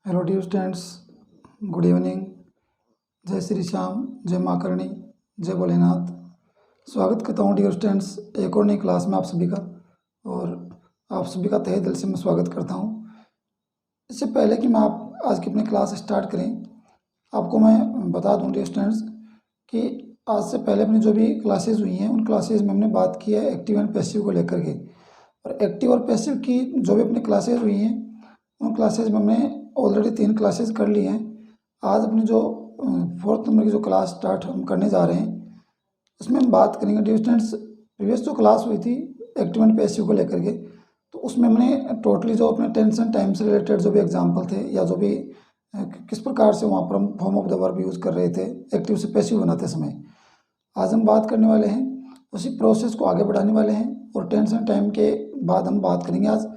Hello dear students, good evening. जय श्री श्याम, जय माँ करणी, जय भोलेनाथ। स्वागत करता हूँ डियर स्टूडेंट्स एक और नई क्लास में आप सभी का, और आप सभी का तहे दिल से मैं स्वागत करता हूँ। इससे पहले कि मैं आप आज की अपनी क्लास स्टार्ट करें, आपको मैं बता दूँ डियर स्टूडेंट्स कि आज से पहले अपनी जो भी क्लासेज हुई हैं उन क्लासेज में हमने बात की है एक्टिव एंड पैसिव को लेकर के। और एक्टिव और पैसिव की जो भी अपनी क्लासेज हुई हैं उन क्लासेज में हमने ऑलरेडी 3 क्लासेस कर ली हैं। आज अपनी जो 4th नंबर की जो क्लास स्टार्ट हम करने जा रहे हैं उसमें हम बात करेंगे डियर स्टूडेंट्स। प्रीवियस जो क्लास हुई थी एक्टिव एंड पैसिव को लेकर के, तो उसमें हमने टोटली जो अपने टेंस एंड टाइम से रिलेटेड जो भी एग्जाम्पल थे या जो भी किस प्रकार से वहाँ पर हम form of the verb use कर रहे थे एक्टिव से पैसिव बनाते समय, आज हम बात करने वाले हैं। उसी प्रोसेस को आगे बढ़ाने वाले हैं और टेंस एंड टाइम के बाद हम बात करेंगे आज।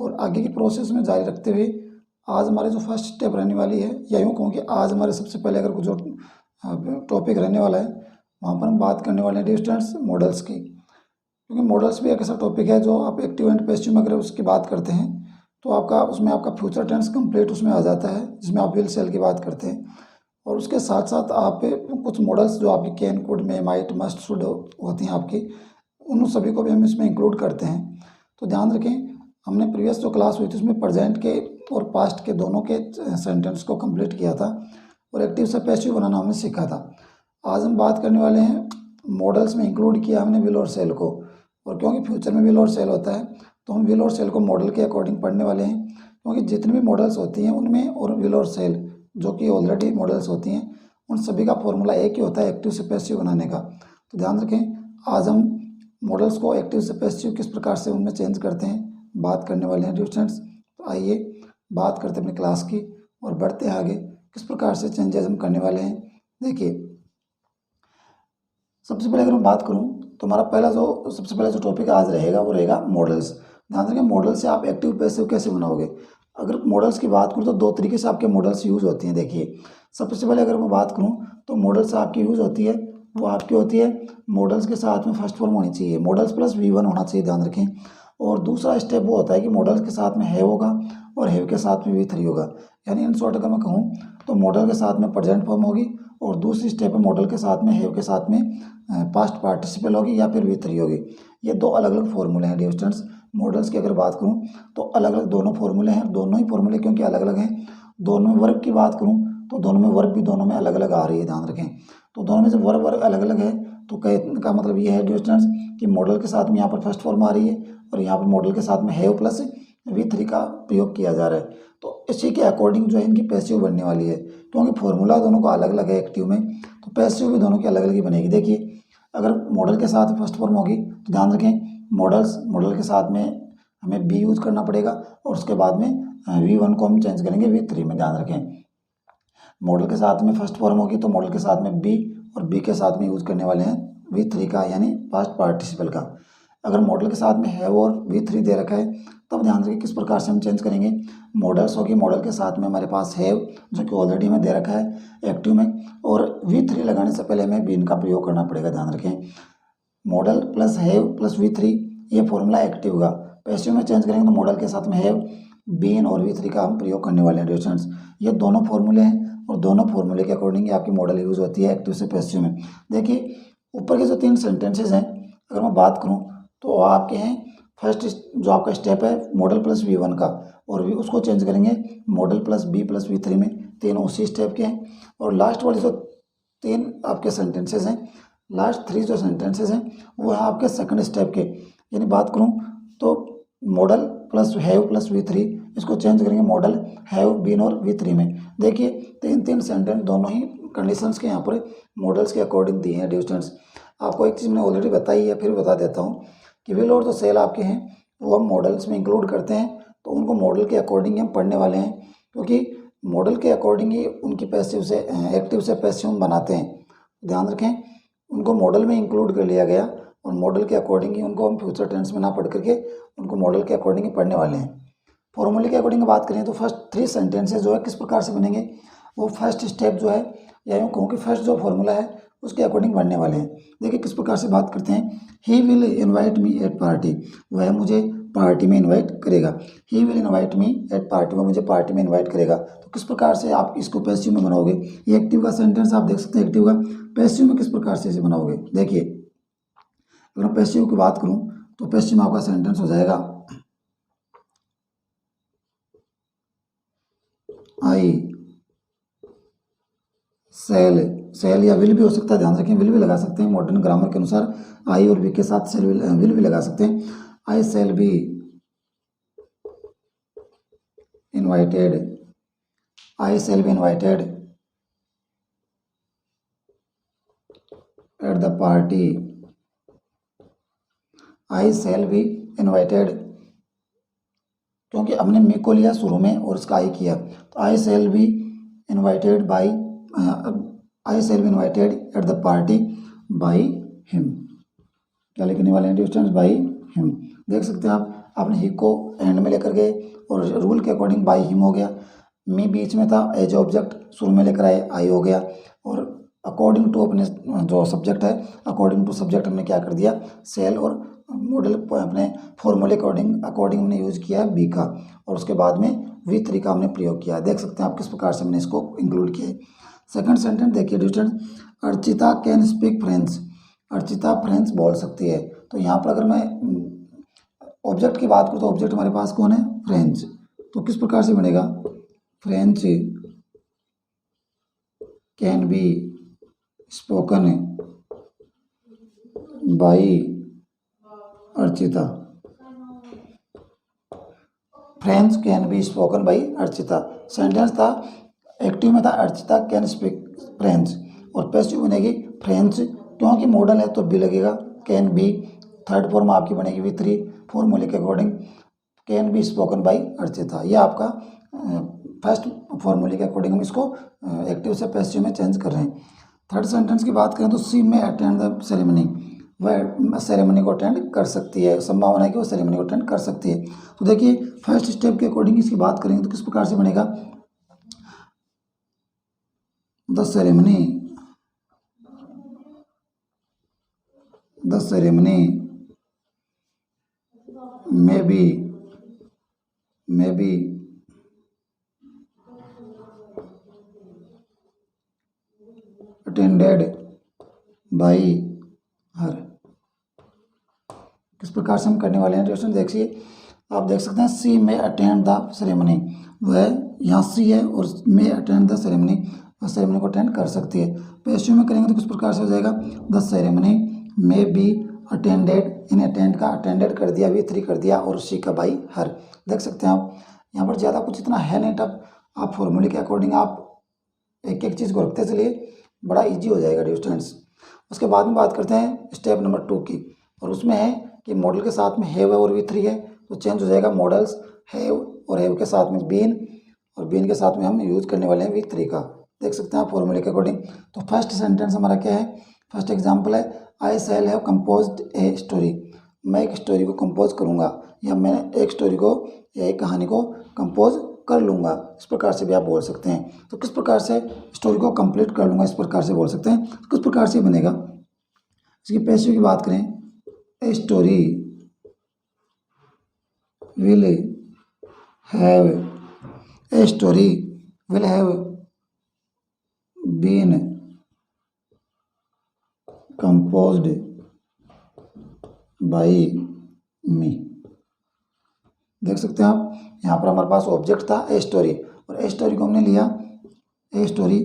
और आगे की प्रोसेस में जारी रखते हुए आज हमारे जो फर्स्ट स्टेप रहने वाली है, या यूँ कहूँ कि आज हमारे सबसे पहले अगर कुछ जो टॉपिक रहने वाला है वहाँ पर हम बात करने वाले हैं डियर स्टूडेंट्स मॉडल्स की। क्योंकि मॉडल्स भी एक ऐसा टॉपिक है जो आप एक्टिव एंड पैसिव में अगर उसकी बात करते हैं तो आपका फ्यूचर टेंस कंप्लीट उसमें आ जाता है, जिसमें आप विल सेल की बात करते हैं। और उसके साथ साथ आप कुछ मॉडल्स जो आपकी कैन, कुड, में, माइट, मस्ट, शुड होती हैं आपकी, उन सभी को भी हम इसमें इंक्लूड करते हैं। तो ध्यान रखें, हमने प्रीवियस जो क्लास हुई थी उसमें प्रेजेंट के और पास्ट के दोनों के सेंटेंस को कंप्लीट किया था और एक्टिव से पैसिव बनाना हमने सीखा था। आज हम बात करने वाले हैं मॉडल्स में इंक्लूड किया हमने विल और सेल को। और क्योंकि फ्यूचर में विल और सेल होता है तो हम विल और सेल को मॉडल के अकॉर्डिंग पढ़ने वाले हैं, क्योंकि जितनी भी मॉडल्स होती हैं उनमें और विल और सेल जो कि ऑलरेडी मॉडल्स होती हैं उन सभी का फॉर्मूला एक ही होता है एक्टिव से पैसिव बनाने का। तो ध्यान रखें, आज हम मॉडल्स को एक्टिव से पैसिव किस प्रकार से उनमें चेंज करते हैं बात करने वाले हैं डियर स्टूडेंट्स। तो आइए बात करते हैं अपनी क्लास की और बढ़ते हैं आगे किस प्रकार से चेंजेस हम करने वाले हैं। देखिए, सबसे पहले अगर मैं बात करूं तो हमारा सबसे पहला जो टॉपिक आज रहेगा वो रहेगा मॉडल्स। ध्यान रखें, मॉडल से आप एक्टिव पैसिव कैसे बनाओगे। अगर मॉडल्स की बात करूं तो 2 तरीके से आपके मॉडल्स यूज़ होती हैं। देखिए, सबसे पहले अगर मैं बात करूं तो मॉडल्स आपकी यूज़ होती है वो आपकी होती है मॉडल्स के साथ में फर्स्ट फॉर्म होनी चाहिए, मॉडल्स प्लस V1 होना चाहिए, ध्यान रखें। और दूसरा स्टेप वो होता है कि मॉडल्स के साथ में हैव होगा और हैव के साथ में V3 होगा। यानी इन शॉर्ट अगर मैं कहूँ तो मॉडल के साथ में प्रेजेंट फॉर्म होगी और दूसरी स्टेप है मॉडल के साथ में हैव के साथ में पास्ट पार्टिसिपल होगी या फिर V3 होगी। ये 2 अलग अलग फॉर्मूले हैं डियर स्टूडेंट्स। मॉडल्स की अगर बात करूँ तो अलग अलग दोनों फॉर्मूले हैं, दोनों ही फॉर्मूले क्योंकि अलग अलग हैं। दोनों में वर्ब की बात करूँ तो दोनों में वर्ब भी दोनों में अलग अलग आ रही है, ध्यान रखें। तो दोनों में जब वर्ब अलग अलग है तो कहने का मतलब ये है डियर स्टूडेंट्स कि मॉडल के साथ में यहाँ पर फर्स्ट फॉर्म आ रही है और यहाँ पर मॉडल के साथ में हैव प्लस V3 का प्रयोग किया जा रहा है। तो इसी के अकॉर्डिंग जो है इनकी पैसिव बनने वाली है, क्योंकि फॉर्मूला दोनों का अलग अलग है एक्टिव में, तो पैसिव भी दोनों की अलग अलग ही बनेगी। देखिए, अगर मॉडल के साथ फर्स्ट फॉर्म होगी तो ध्यान रखें मॉडल के साथ में हमें बी यूज़ करना पड़ेगा और उसके बाद में V1 को हम चेंज करेंगे V3 में। ध्यान रखें, मॉडल के साथ में फर्स्ट फॉर्म होगी तो मॉडल के साथ में बी और बी के साथ में यूज़ करने वाले हैं V3 का, यानी पास्ट पार्टिसिपल का। अगर मॉडल के साथ में हैव और V3 दे रखा है तब ध्यान रखिए किस प्रकार से हम चेंज करेंगे। मॉडल्स होगी, मॉडल के साथ में हमारे पास हैव जो कि ऑलरेडी में दे रखा है एक्टिव में, और V3 लगाने से पहले हमें बीन का प्रयोग करना पड़ेगा। ध्यान रखें, model plus have plus V3 ये फॉर्मूला एक्टिव का। पैसिव में चेंज करेंगे तो मॉडल के साथ में हैव, बीन और V3 का हम प्रयोग करने वाले हैं डियर स्टूडेंट्स। ये दोनों फॉर्मूले हैं और दोनों फॉर्मूले के अकॉर्डिंग आपकी मॉडल यूज़ होती है एक्टिव से पैसिव में। देखिए, ऊपर के जो 3 सेंटेंसेज हैं अगर मैं बात करूँ तो आपके हैं फर्स्ट जो आपका स्टेप है मॉडल प्लस V1 का, और उसको चेंज करेंगे model plus B plus V3 में, तीनों उसी स्टेप के हैं। और लास्ट वाले जो 3 आपके सेंटेंसेज हैं, लास्ट 3 जो सेंटेंसेज हैं वो है आपके सेकंड स्टेप के। यानी बात करूं तो model plus have plus V3, इसको चेंज करेंगे मॉडल हैव, बीन और V3 में। देखिए, 3 सेंटेंस दोनों ही कंडीशंस के यहाँ पर मॉडल्स के अकॉर्डिंग दिए हैं डियर स्टूडेंट्स। आपको एक चीज़ मैंने ऑलरेडी बताई है, फिर बता देता हूँ कि विल और जो सेल आपके हैं वो हम मॉडल्स में इंक्लूड करते हैं, तो उनको मॉडल के अकॉर्डिंग हम पढ़ने वाले हैं, क्योंकि मॉडल के अकॉर्डिंग ही उनकी पैसिव से एक्टिव से पैसिव हम बनाते हैं। ध्यान रखें, उनको मॉडल में इंक्लूड कर लिया गया और मॉडल के अकॉर्डिंग ही उनको हम फ्यूचर टेंस में ना पढ़ करके उनको मॉडल के अकॉर्डिंग ही पढ़ने वाले हैं। फॉर्मूले के अकॉर्डिंग बात करें तो फर्स्ट 3 सेंटेंसेस जो है किस प्रकार से बनेंगे, वो फर्स्ट स्टेप जो है या यूँ कहूँ कि फर्स्ट जो फॉर्मूला है उसके अकॉर्डिंग बनने वाले हैं। देखिए किस प्रकार से बात करते हैं, ही will invite me eight party, वह मुझे पार्टी में इनवाइट करेगा। He will invite me at party, वो मुझे पार्टी में इनवाइट करेगा। तो किस प्रकार से आप इसको पैसिव में बनाओगे, ये एक्टिव का सेंटेंस आप देख सकते हैं। एक्टिव का पैसिव में किस प्रकार से इसे बनाओगे, देखिए अगर मैं पैसिव की बात करूं तो पैसिव में आपका सेंटेंस हो जाएगा आई सेल, सेल या विल भी हो सकता है, ध्यान रखें विल भी लगा सकते हैं, मॉडर्न ग्रामर के अनुसार आई और बी के साथ सेल विल भी लगा सकते हैं। I shall be invited, I shall be invited at the party, I shall be invited, क्योंकि हमने मी को लिया शुरू में और उसका आई किया, तो I shall be invited by, I shall be invited at the party by him, क्या लिखने वाले हैं डिस्टेंस बाई हिम। देख सकते हैं आप, आपने ही को एंड में लेकर गए और रूल के अकॉर्डिंग बाई हिम हो गया, मी बीच में था एज ऑब्जेक्ट, शुरू में लेकर आए आई हो गया, और अकॉर्डिंग टू अपने जो सब्जेक्ट है, अकॉर्डिंग टू सब्जेक्ट हमने क्या कर दिया, सेल और मॉडल अपने फॉर्मूले अकॉर्डिंग हमने यूज किया है बी का, और उसके बाद में V3 का हमने प्रयोग किया। देख सकते हैं आप किस प्रकार से हमने इसको इंक्लूड किया है। सेकंड सेंटेंस देखिए distance, Archita can speak French, Archita French बोल सकती है। तो यहाँ पर अगर मैं ऑब्जेक्ट की बात करूँ तो ऑब्जेक्ट हमारे पास कौन है, फ्रेंच, तो किस प्रकार से बनेगा, French can be spoken by Archita, French can be spoken by Archita. Sentence था एक्टिव में था अर्चिता कैन स्पीक फ्रेंच, और पैसिव बनेगी फ्रेंच, क्योंकि मॉडल है तो बी लगेगा, कैन बी, थर्ड फॉर्म आपकी बनेगी V3 फॉर्मूले के according, can be spoken by Archita. यह आपका फर्स्ट फॉर्मूले के अकॉर्डिंग हम इसको एक्टिव से पैसिव में चेंज कर रहे हैं। थर्ड सेंटेंस की बात करें तो सी में अटेंड द सेरेमनी, वह सेरेमनी को अटेंड कर सकती है, संभावना है कि वो सेरेमनी को अटेंड कर सकती है। तो देखिए फर्स्ट स्टेप के अकॉर्डिंग इसकी बात करेंगे तो किस प्रकार से बनेगा, the ceremony may be attended by हर। किस प्रकार से हम करने वाले हैं क्वेश्चन देखिए, आप देख सकते हैं सी में अटेंड द सेरेमनी, वह यहाँ सी है और में अटेंड द सेरेमनी, वह सेरेमनी को अटेंड कर सकती है। पैसिव में करेंगे तो किस प्रकार से हो जाएगा, the ceremony may be attended, in attend का अटेंडेड कर दिया, V3 कर दिया, और सी का बाई हर। देख सकते हैं आप यहाँ पर ज़्यादा कुछ इतना है नहीं टफ, आप फॉर्मूले के अकॉर्डिंग आप एक एक चीज़ को रखते चलिए, बड़ा इजी हो जाएगा डिस्टेंस। उसके बाद में बात करते हैं स्टेप नंबर 2 की, और उसमें है कि मॉडल के साथ में हैव और V3 है, तो चेंज हो जाएगा मॉडल्स हैव, और हैव के साथ में बीन, और बीन के साथ में हम यूज़ करने वाले हैं V3 का। देख सकते हैं आप फॉर्मूले के अकॉर्डिंग। तो फर्स्ट सेंटेंस हमारा क्या है, फर्स्ट एग्जाम्पल है I shall have composed a story, मैं एक स्टोरी को कंपोज करूँगा, या मैं एक स्टोरी को या एक कहानी को कंपोज कर लूँगा, इस प्रकार से भी आप बोल सकते हैं। तो किस प्रकार से स्टोरी को कंप्लीट कर लूँगा, इस प्रकार से बोल सकते हैं। तो किस प्रकार से बनेगा, इसकी पैसिव की बात करें, a story will have, a story will have been composed by me. देख सकते हैं आप, यहाँ पर हमारे पास ऑब्जेक्ट था ए स्टोरी, और ए स्टोरी को हमने लिया, ए स्टोरी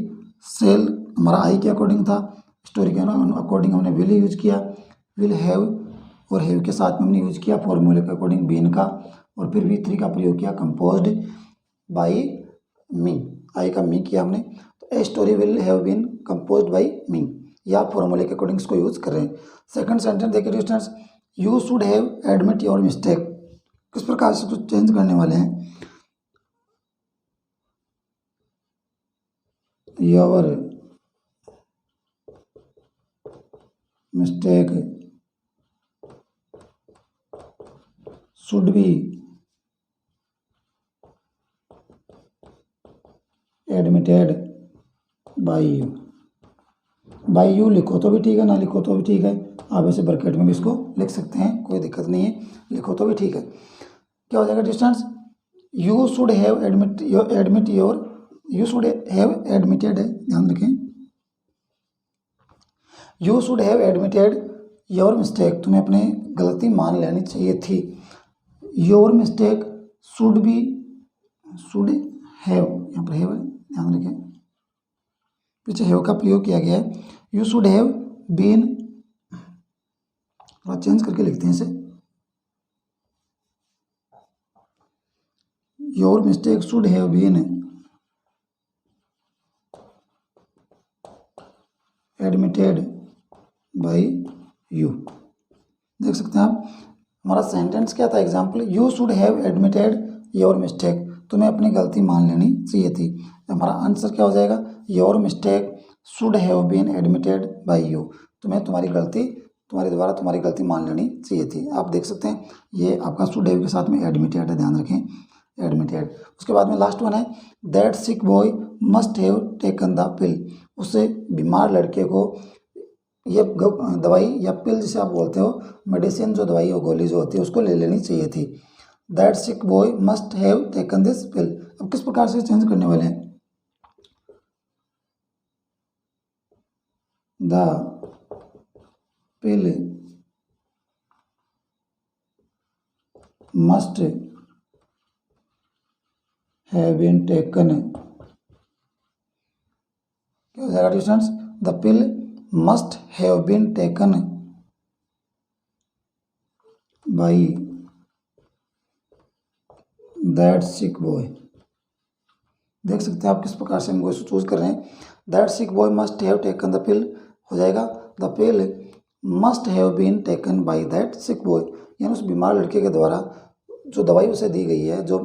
सेल हमारा आई के अकॉर्डिंग था, स्टोरी के अकॉर्डिंग हमने विल यूज किया, विल हैव, और हैव के साथ में हमने यूज किया फॉर्मूले के अकॉर्डिंग बीन का, और फिर V3 का प्रयोग किया कंपोज्ड बाई मी, आई का मी किया हमने। तो a story will have been composed by me, या फॉर्मूले के अकॉर्डिंग इसको यूज कर रहे हैं। सेकंड सेंटेंस देखिए distance, you should have admit your mistake, किस प्रकार से कुछ चेंज करने वाले हैं, your mistake should be admitted by you, by you लिखो तो भी ठीक है, ना लिखो तो भी ठीक है, आप ऐसे ब्रैकेट में भी इसको लिख सकते हैं, कोई दिक्कत नहीं है, लिखो तो भी ठीक है। क्या हो जाएगा distance, you should have admit your, you should have admitted है, ध्यान रखें, you should have admitted your mistake, तुम्हें अपनी गलती मान लेनी चाहिए थी। Your mistake should B, should have, यहाँ पर हैव है, ध्यान रखें, पीछे हैव का प्रयोग किया गया है। यू शुड हैव बीन, थोड़ा चेंज करके लिखते हैं इसे, your mistake should have been admitted by you. देख सकते हैं आप, हमारा सेंटेंस क्या था, example, you should have admitted your mistake, तुम्हें अपनी गलती मान लेनी चाहिए थी। हमारा आंसर क्या हो जाएगा, your mistake should have been admitted by you, तुम्हें तुम्हारी गलती, तुम्हारे द्वारा तुम्हारी गलती मान लेनी चाहिए थी। आप देख सकते हैं ये आपका शुड हैव के साथ में एडमिटेड है, ध्यान रखें, एडमिटेड। उसके बाद में लास्ट वन है, that sick boy must have taken the पिल, उससे बीमार लड़के को ये दवाई या पिल जिसे आप बोलते हो, मेडिसिन जो दवाई हो, गोली जो होती है, उसको ले लेनी चाहिए थी। That sick boy must have taken this pill, अब किस प्रकार से चेंज करने वाले हैं, the pill must have been taken, क्या हो जाएगा distance, the pill must have been taken by that sick boy. देख सकते हैं आप किस प्रकार से हम इसको चूज कर रहे हैं, that sick boy must have taken the pill हो जाएगा, the pill must have been taken by that sick boy, यानी उस बीमार लड़के के द्वारा जो दवाई उसे दी गई है, जो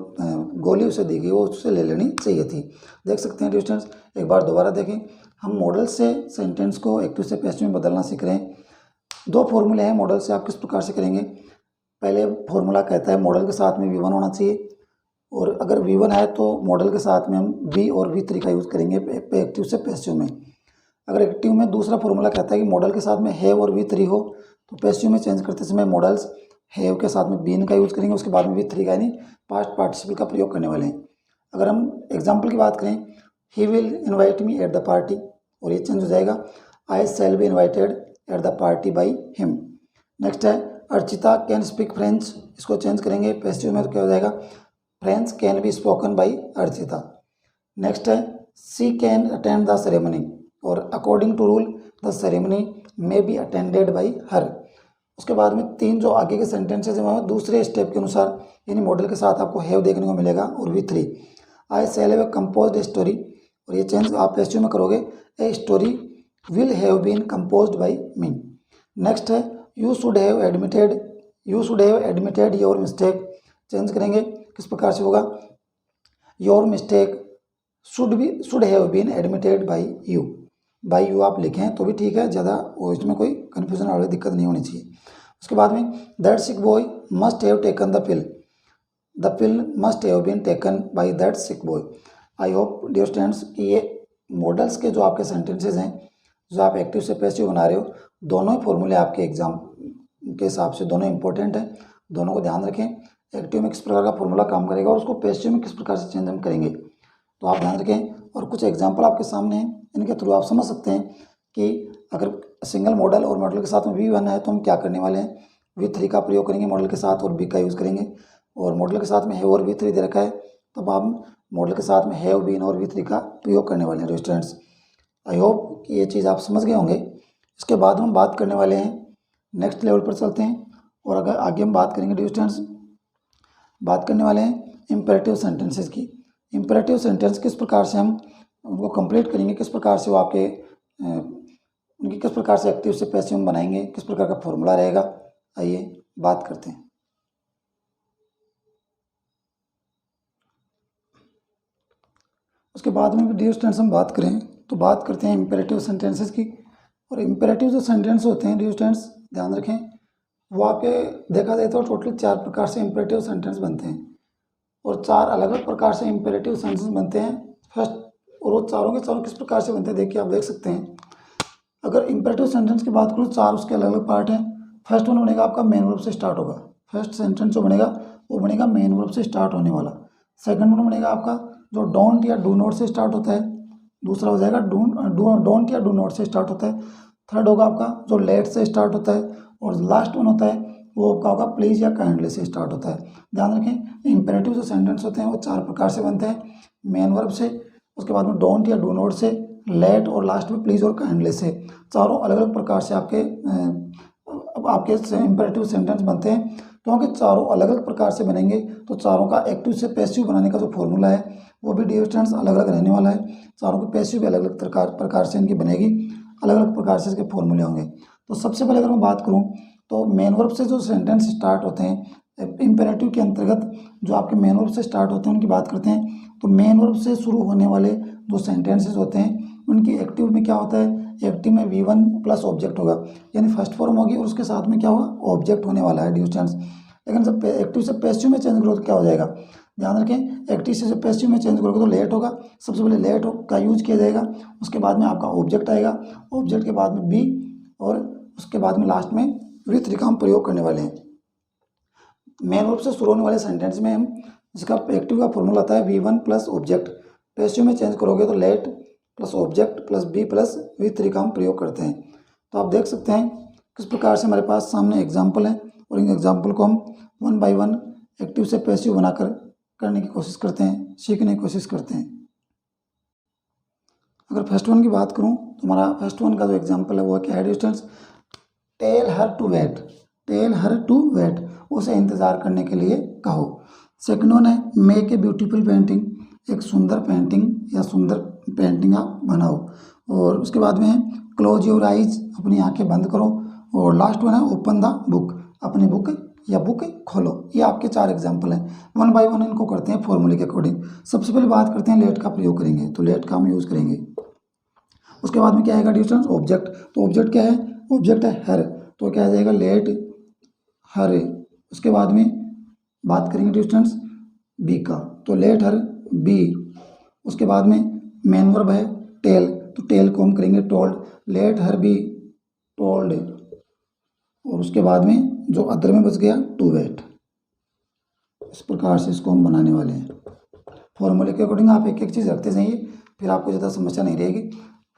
गोली उसे दी गई वो उससे ले लेनी चाहिए थी। देख सकते हैं डिस्टेंस, एक बार दोबारा देखें, हम मॉडल से सेंटेंस को एक्टिव से पैसिव में बदलना सीख रहे हैं। दो फॉर्मूले हैं मॉडल से, आप किस प्रकार से करेंगे, पहले फॉर्मूला कहता है मॉडल के साथ में V1 होना चाहिए, और अगर V1 है तो मॉडल के साथ में हम V और V3 का यूज़ करेंगे एक्टिव से पैसिव में। अगर एक्टिव में दूसरा फॉर्मूला कहता है कि मॉडल के साथ में हैव और V3 हो, तो पैसिव में चेंज करते समय मॉडल्स हैव के साथ में बीन का यूज़ करेंगे, उसके बाद में V3 का यानी पास्ट पार्टिसिपल का प्रयोग करने वाले हैं। अगर हम एग्जाम्पल की बात करें, he will invite me at the party, और ये चेंज हो जाएगा, I shall be invited at the party by him. Next है, अर्चिता कैन स्पीक फ्रेंच, इसको चेंज करेंगे पैसिव में, तो क्या हो जाएगा, French can be spoken by Archita. Next है, she can attend the ceremony, और according to rule the ceremony may be attended by her. उसके बाद में तीन जो आगे के सेंटेंसेज हैं दूसरे स्टेप के अनुसार, यानी मॉडल के साथ आपको हैव देखने को मिलेगा, और V3, I shall have composed a story, और ये चेंज आप पैसिव में करोगे, a story will have been composed by me. Next है, you should have admitted, you should have admitted your mistake, change करेंगे, किस प्रकार से होगा, your mistake should have been admitted by you, by you आप लिखें तो भी ठीक है, ज़्यादा वो इसमें कोई कन्फ्यूजन वाली दिक्कत नहीं होनी चाहिए। उसके बाद में, that sick boy must have taken the pill must have been taken by that sick boy. I hope dear students कि ये मॉडल्स के जो आपके सेंटेंसेज हैं, जो आप एक्टिव से पैसिव बना रहे हो, दोनों ही फॉर्मूले आपके एग्जाम के हिसाब से दोनों इंपॉर्टेंट हैं, दोनों को ध्यान रखें। एक्टिव में किस प्रकार का फॉर्मूला काम करेगा और उसको पैसिव में किस प्रकार से चेंज हम करेंगे, तो आप ध्यान रखें। और कुछ एग्जाम्पल आपके सामने हैं, इनके थ्रू आप समझ सकते हैं कि अगर सिंगल मॉडल और मॉडल के साथ में V1 है तो हम क्या करने वाले हैं, V3 का प्रयोग करेंगे मॉडल के साथ, और B का यूज़ करेंगे। और मॉडल के साथ में हैव और V3 दे रखा है, तब आप मॉडल के साथ में हैव, बीन और V3 का प्रयोग करने वाले हैं स्टूडेंट्स। आई होप कि ये चीज़ आप समझ गए होंगे। इसके बाद हम बात करने वाले हैं, नेक्स्ट लेवल पर चलते हैं, और अगर आगे हम बात करेंगे स्टूडेंट्स, बात करने वाले हैं इम्पेरेटिव सेंटेंसेस की। इम्पेरेटिव सेंटेंस किस प्रकार से हम उनको कंप्लीट करेंगे, किस प्रकार से वो आपके उनकी किस प्रकार से एक्टिव से पैसिव में बनाएंगे, किस प्रकार का फॉर्मूला रहेगा, आइए बात करते हैं। उसके बाद में डियर स्टूडेंट्स हम बात करें तो बात करते हैं इम्पेरेटिव सेंटेंसेस की। और इम्पेरेटिव जो सेंटेंस होते हैं डियर स्टूडेंट्स ध्यान रखें, वो आपके देखा जाए तो टोटल 4 प्रकार से इम्पेरेटिव सेंटेंस बनते हैं, और 4 अलग अलग प्रकार से इम्पेरेटिव सेंटेंस बनते हैं फर्स्ट। और वो चारों के चारों किस प्रकार से बनते हैं देखिए, आप देख सकते हैं। अगर इम्पेरेटिव सेंटेंस की बात करूँ, 4 उसके अलग अलग पार्ट हैं। फर्स्ट वन बनेगा आपका मेन वर्ब से स्टार्ट होगा, फर्स्ट सेंटेंस जो बनेगा वो बनेगा मेन वर्ब से स्टार्ट होने वाला। सेकंड वन बनेगा आपका जो डोंट या डू नॉट से स्टार्ट होता है, दूसरा हो जाएगा डोंट या डू नॉट से स्टार्ट होता है। थर्ड होगा आपका जो लेट से स्टार्ट होता है, और लास्ट वन होता है वो आपका होगा प्लीज या काइंडली से स्टार्ट होता है। ध्यान रखें इंपेरेटिव जो सेंटेंस होते हैं वो 4 प्रकार से बनते हैं, मेन वर्ब से, उसके बाद में डोंट या डू नॉट से, लेट और लास्ट में प्लीज और काइंडली से। चारों अलग अलग प्रकार से आपके इंपेरेटिव सेंटेंस बनते हैं। क्योंकि चारों अलग अलग प्रकार से बनेंगे तो चारों का एक्टिव से पैसिव बनाने का जो फॉर्मूला है वो भी डियर स्टूडेंट्स अलग अलग रहने वाला है। चारों की पैसिव भी अलग अलग प्रकार से इनकी बनेगी, अलग अलग प्रकार से इसके फॉर्मूले होंगे। तो सबसे पहले अगर मैं बात करूं तो मेन वर्ब से जो सेंटेंस स्टार्ट होते हैं इंपेरेटिव के अंतर्गत, जो आपके मेन वर्ब से स्टार्ट होते हैं उनकी बात करते हैं। तो मेन वर्ब से शुरू होने वाले जो सेंटेंसेस होते हैं उनकी एक्टिव में क्या होता है, एक्टिव में V1 प्लस ऑब्जेक्ट होगा, यानी फर्स्ट फॉर्म होगी और उसके साथ में क्या होगा, ऑब्जेक्ट होने वाला है डियर स्टूडेंट्स। लेकिन जब एक्टिव से पैसिव में चेंज करो तो क्या हो जाएगा, ध्यान रखें एक्टिव से जब पैसिव में चेंज करोगे तो लेट होगा, सबसे पहले लेट का यूज किया जाएगा, उसके बाद में आपका ऑब्जेक्ट आएगा, ऑब्जेक्ट के बाद में बी, और उसके बाद में लास्ट में विथ हम प्रयोग करने वाले हैं। मेन वर्ब से शुरू होने वाले सेंटेंस में हम इसका एक्टिव का फॉर्मूला आता है V1 प्लस ऑब्जेक्ट, पैसिव में चेंज करोगे तो let plus object plus be plus with का हम प्रयोग करते हैं। तो आप देख सकते हैं किस प्रकार से हमारे पास सामने एग्जाम्पल है, और इन एग्जाम्पल को हम वन बाय वन एक्टिव से पैसिव बनाकर करने की कोशिश करते हैं, सीखने की कोशिश करते हैं। अगर फर्स्ट वन की बात करूं तो हमारा फर्स्ट वन का जो एग्जाम्पल है वो क्या है distance, tell her to wait, tell her to wait, उसे इंतज़ार करने के लिए कहो। सेकंड वन है मेक ए ब्यूटीफुल पेंटिंग, एक सुंदर पेंटिंग या सुंदर पेंटिंग आप बनाओ। और उसके बाद में है क्लोज योर आइज, अपनी आंखें बंद करो। और लास्ट वन है ओपन द बुक, अपनी बुक या बुक खोलो। ये आपके 4 एग्जाम्पल हैं, वन बाय वन इनको करते हैं फॉर्मूले के अकॉर्डिंग। सबसे पहले बात करते हैं लेट का प्रयोग करेंगे, तो लेट का हम यूज़ करेंगे। उसके बाद में क्या आएगा डिस्टेंस, ऑब्जेक्ट, तो ऑब्जेक्ट क्या है, ऑब्जेक्ट है हर, तो क्या आ जाएगा लेट हर। उसके बाद में बात करेंगे डिस्टेंस बी का, तो लेट हर बी। उसके बाद में मेन वर्ब है टेल, तो टेल को हम करेंगे told, late her be told. और उसके बाद में जो अदर में बच गया टू वेट। इस प्रकार से इसको हम बनाने वाले हैं। फॉर्मूले के अकॉर्डिंग आप एक एक चीज़ रखते जाइए, फिर आपको ज़्यादा समस्या नहीं रहेगी।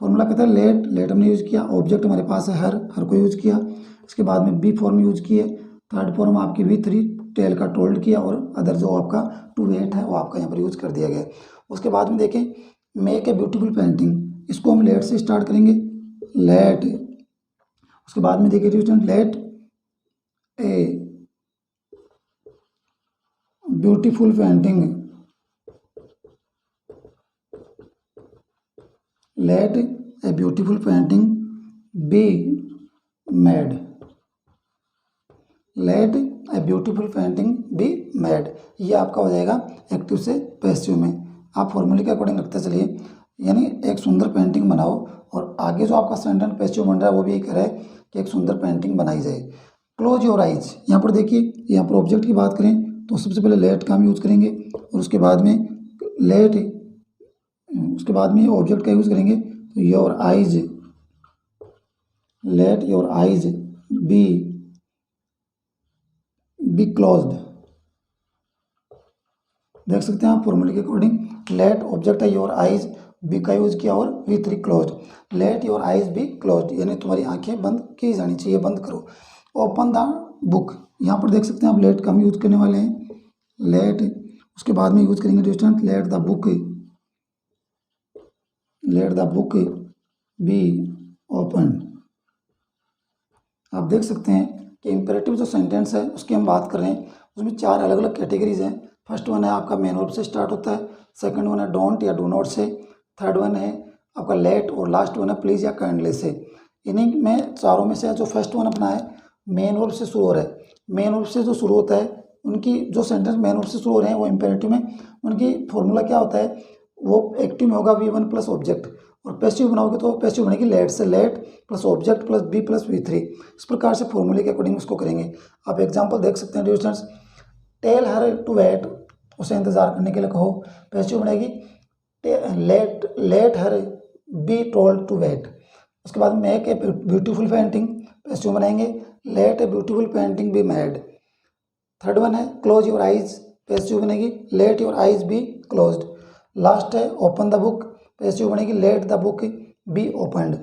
फॉर्मूला कहता है लेट, लेट हमने यूज़ किया, ऑब्जेक्ट हमारे पास है हर को यूज़ किया। इसके बाद में बी फॉर्म यूज़ किए, थर्ड फॉर्म आपकी V3 टेल का टोल्ड किया, और अदर जो आपका टू वेट है वो आपका यहाँ पर यूज़ कर दिया गया। उसके बाद में देखें मेक ए ब्यूटीफुल पेंटिंग, इसको हम लेट से स्टार्ट करेंगे, लेट। उसके बाद में देखिए student let a beautiful painting, let a beautiful painting be made, let a beautiful painting be made. ये आपका हो जाएगा एक्टिव से पैसिव में। आप फॉर्मूले के अकॉर्डिंग रखते चलिए, यानी एक सुंदर पेंटिंग बनाओ, और आगे जो आपका सेंटेंस पैसिव बन रहा है वो भी यही कह रहा है कि एक सुंदर पेंटिंग बनाई जाए। क्लोज योर आइज, यहाँ पर देखिए यहाँ पर ऑब्जेक्ट की बात करें तो सबसे पहले लेट का हम यूज़ करेंगे, और उसके बाद में लेट, उसके बाद में ऑब्जेक्ट का यूज़ करेंगे, तो your eyes, late your eyes be closed. देख सकते हैं आप फॉर्मूले के अकॉर्डिंग, लेट ऑब्जेक्ट है योर आइज, बी का यूज किया, और V3 closed, late your eyes be closed, यानी तुम्हारी आंखें बंद की जानी चाहिए, बंद करो। ओपन द बुक, यहाँ पर देख सकते हैं आप लेट का हम यूज करने वाले हैं, लेट। उसके बाद में यूज करेंगे distance let the book, late the book be open. आप देख सकते हैं कि इंपेरेटिव जो सेंटेंस है उसकी हम बात कर रहे हैं, उसमें 4 अलग अलग कैटेगरीज हैं। फर्स्ट वन है आपका मेन वर्ब से स्टार्ट होता है, सेकंड वन है डोंट या डू नॉट से, थर्ड वन है आपका लेट, और लास्ट वन है प्लीज या काइंडली से। इन्हीं में चारों में से जो फर्स्ट वन अपना है मेन वर्ब से शुरू हो रहा है, मेन वर्ब से जो शुरू होता है उनकी जो सेंटेंस मेन वर्ब से शुरू हो रहे हैं वो इंपेरेटिव में, उनकी फॉर्मूला क्या होता है, वो एक्टिव में होगा V1 प्लस ऑब्जेक्ट, और पैसिव बनाओगे तो पैसिव बनेगी लेट से let plus object plus be plus V3। इस प्रकार से फॉर्मूले के अकॉर्डिंग उसको करेंगे। आप एग्जांपल देख सकते हैं distance, tell her to wait, उसे इंतज़ार करने के लिए कहो, पैसिव बनेगी let her be told to wait. उसके बाद make a beautiful painting, passive बनाएंगे let a beautiful painting be made. Third one है क्लोज योर आइज, पैसिव बनेगी let your eyes be closed. Last है ओपन द बुक, पैसिव बनेगी let the book be opened.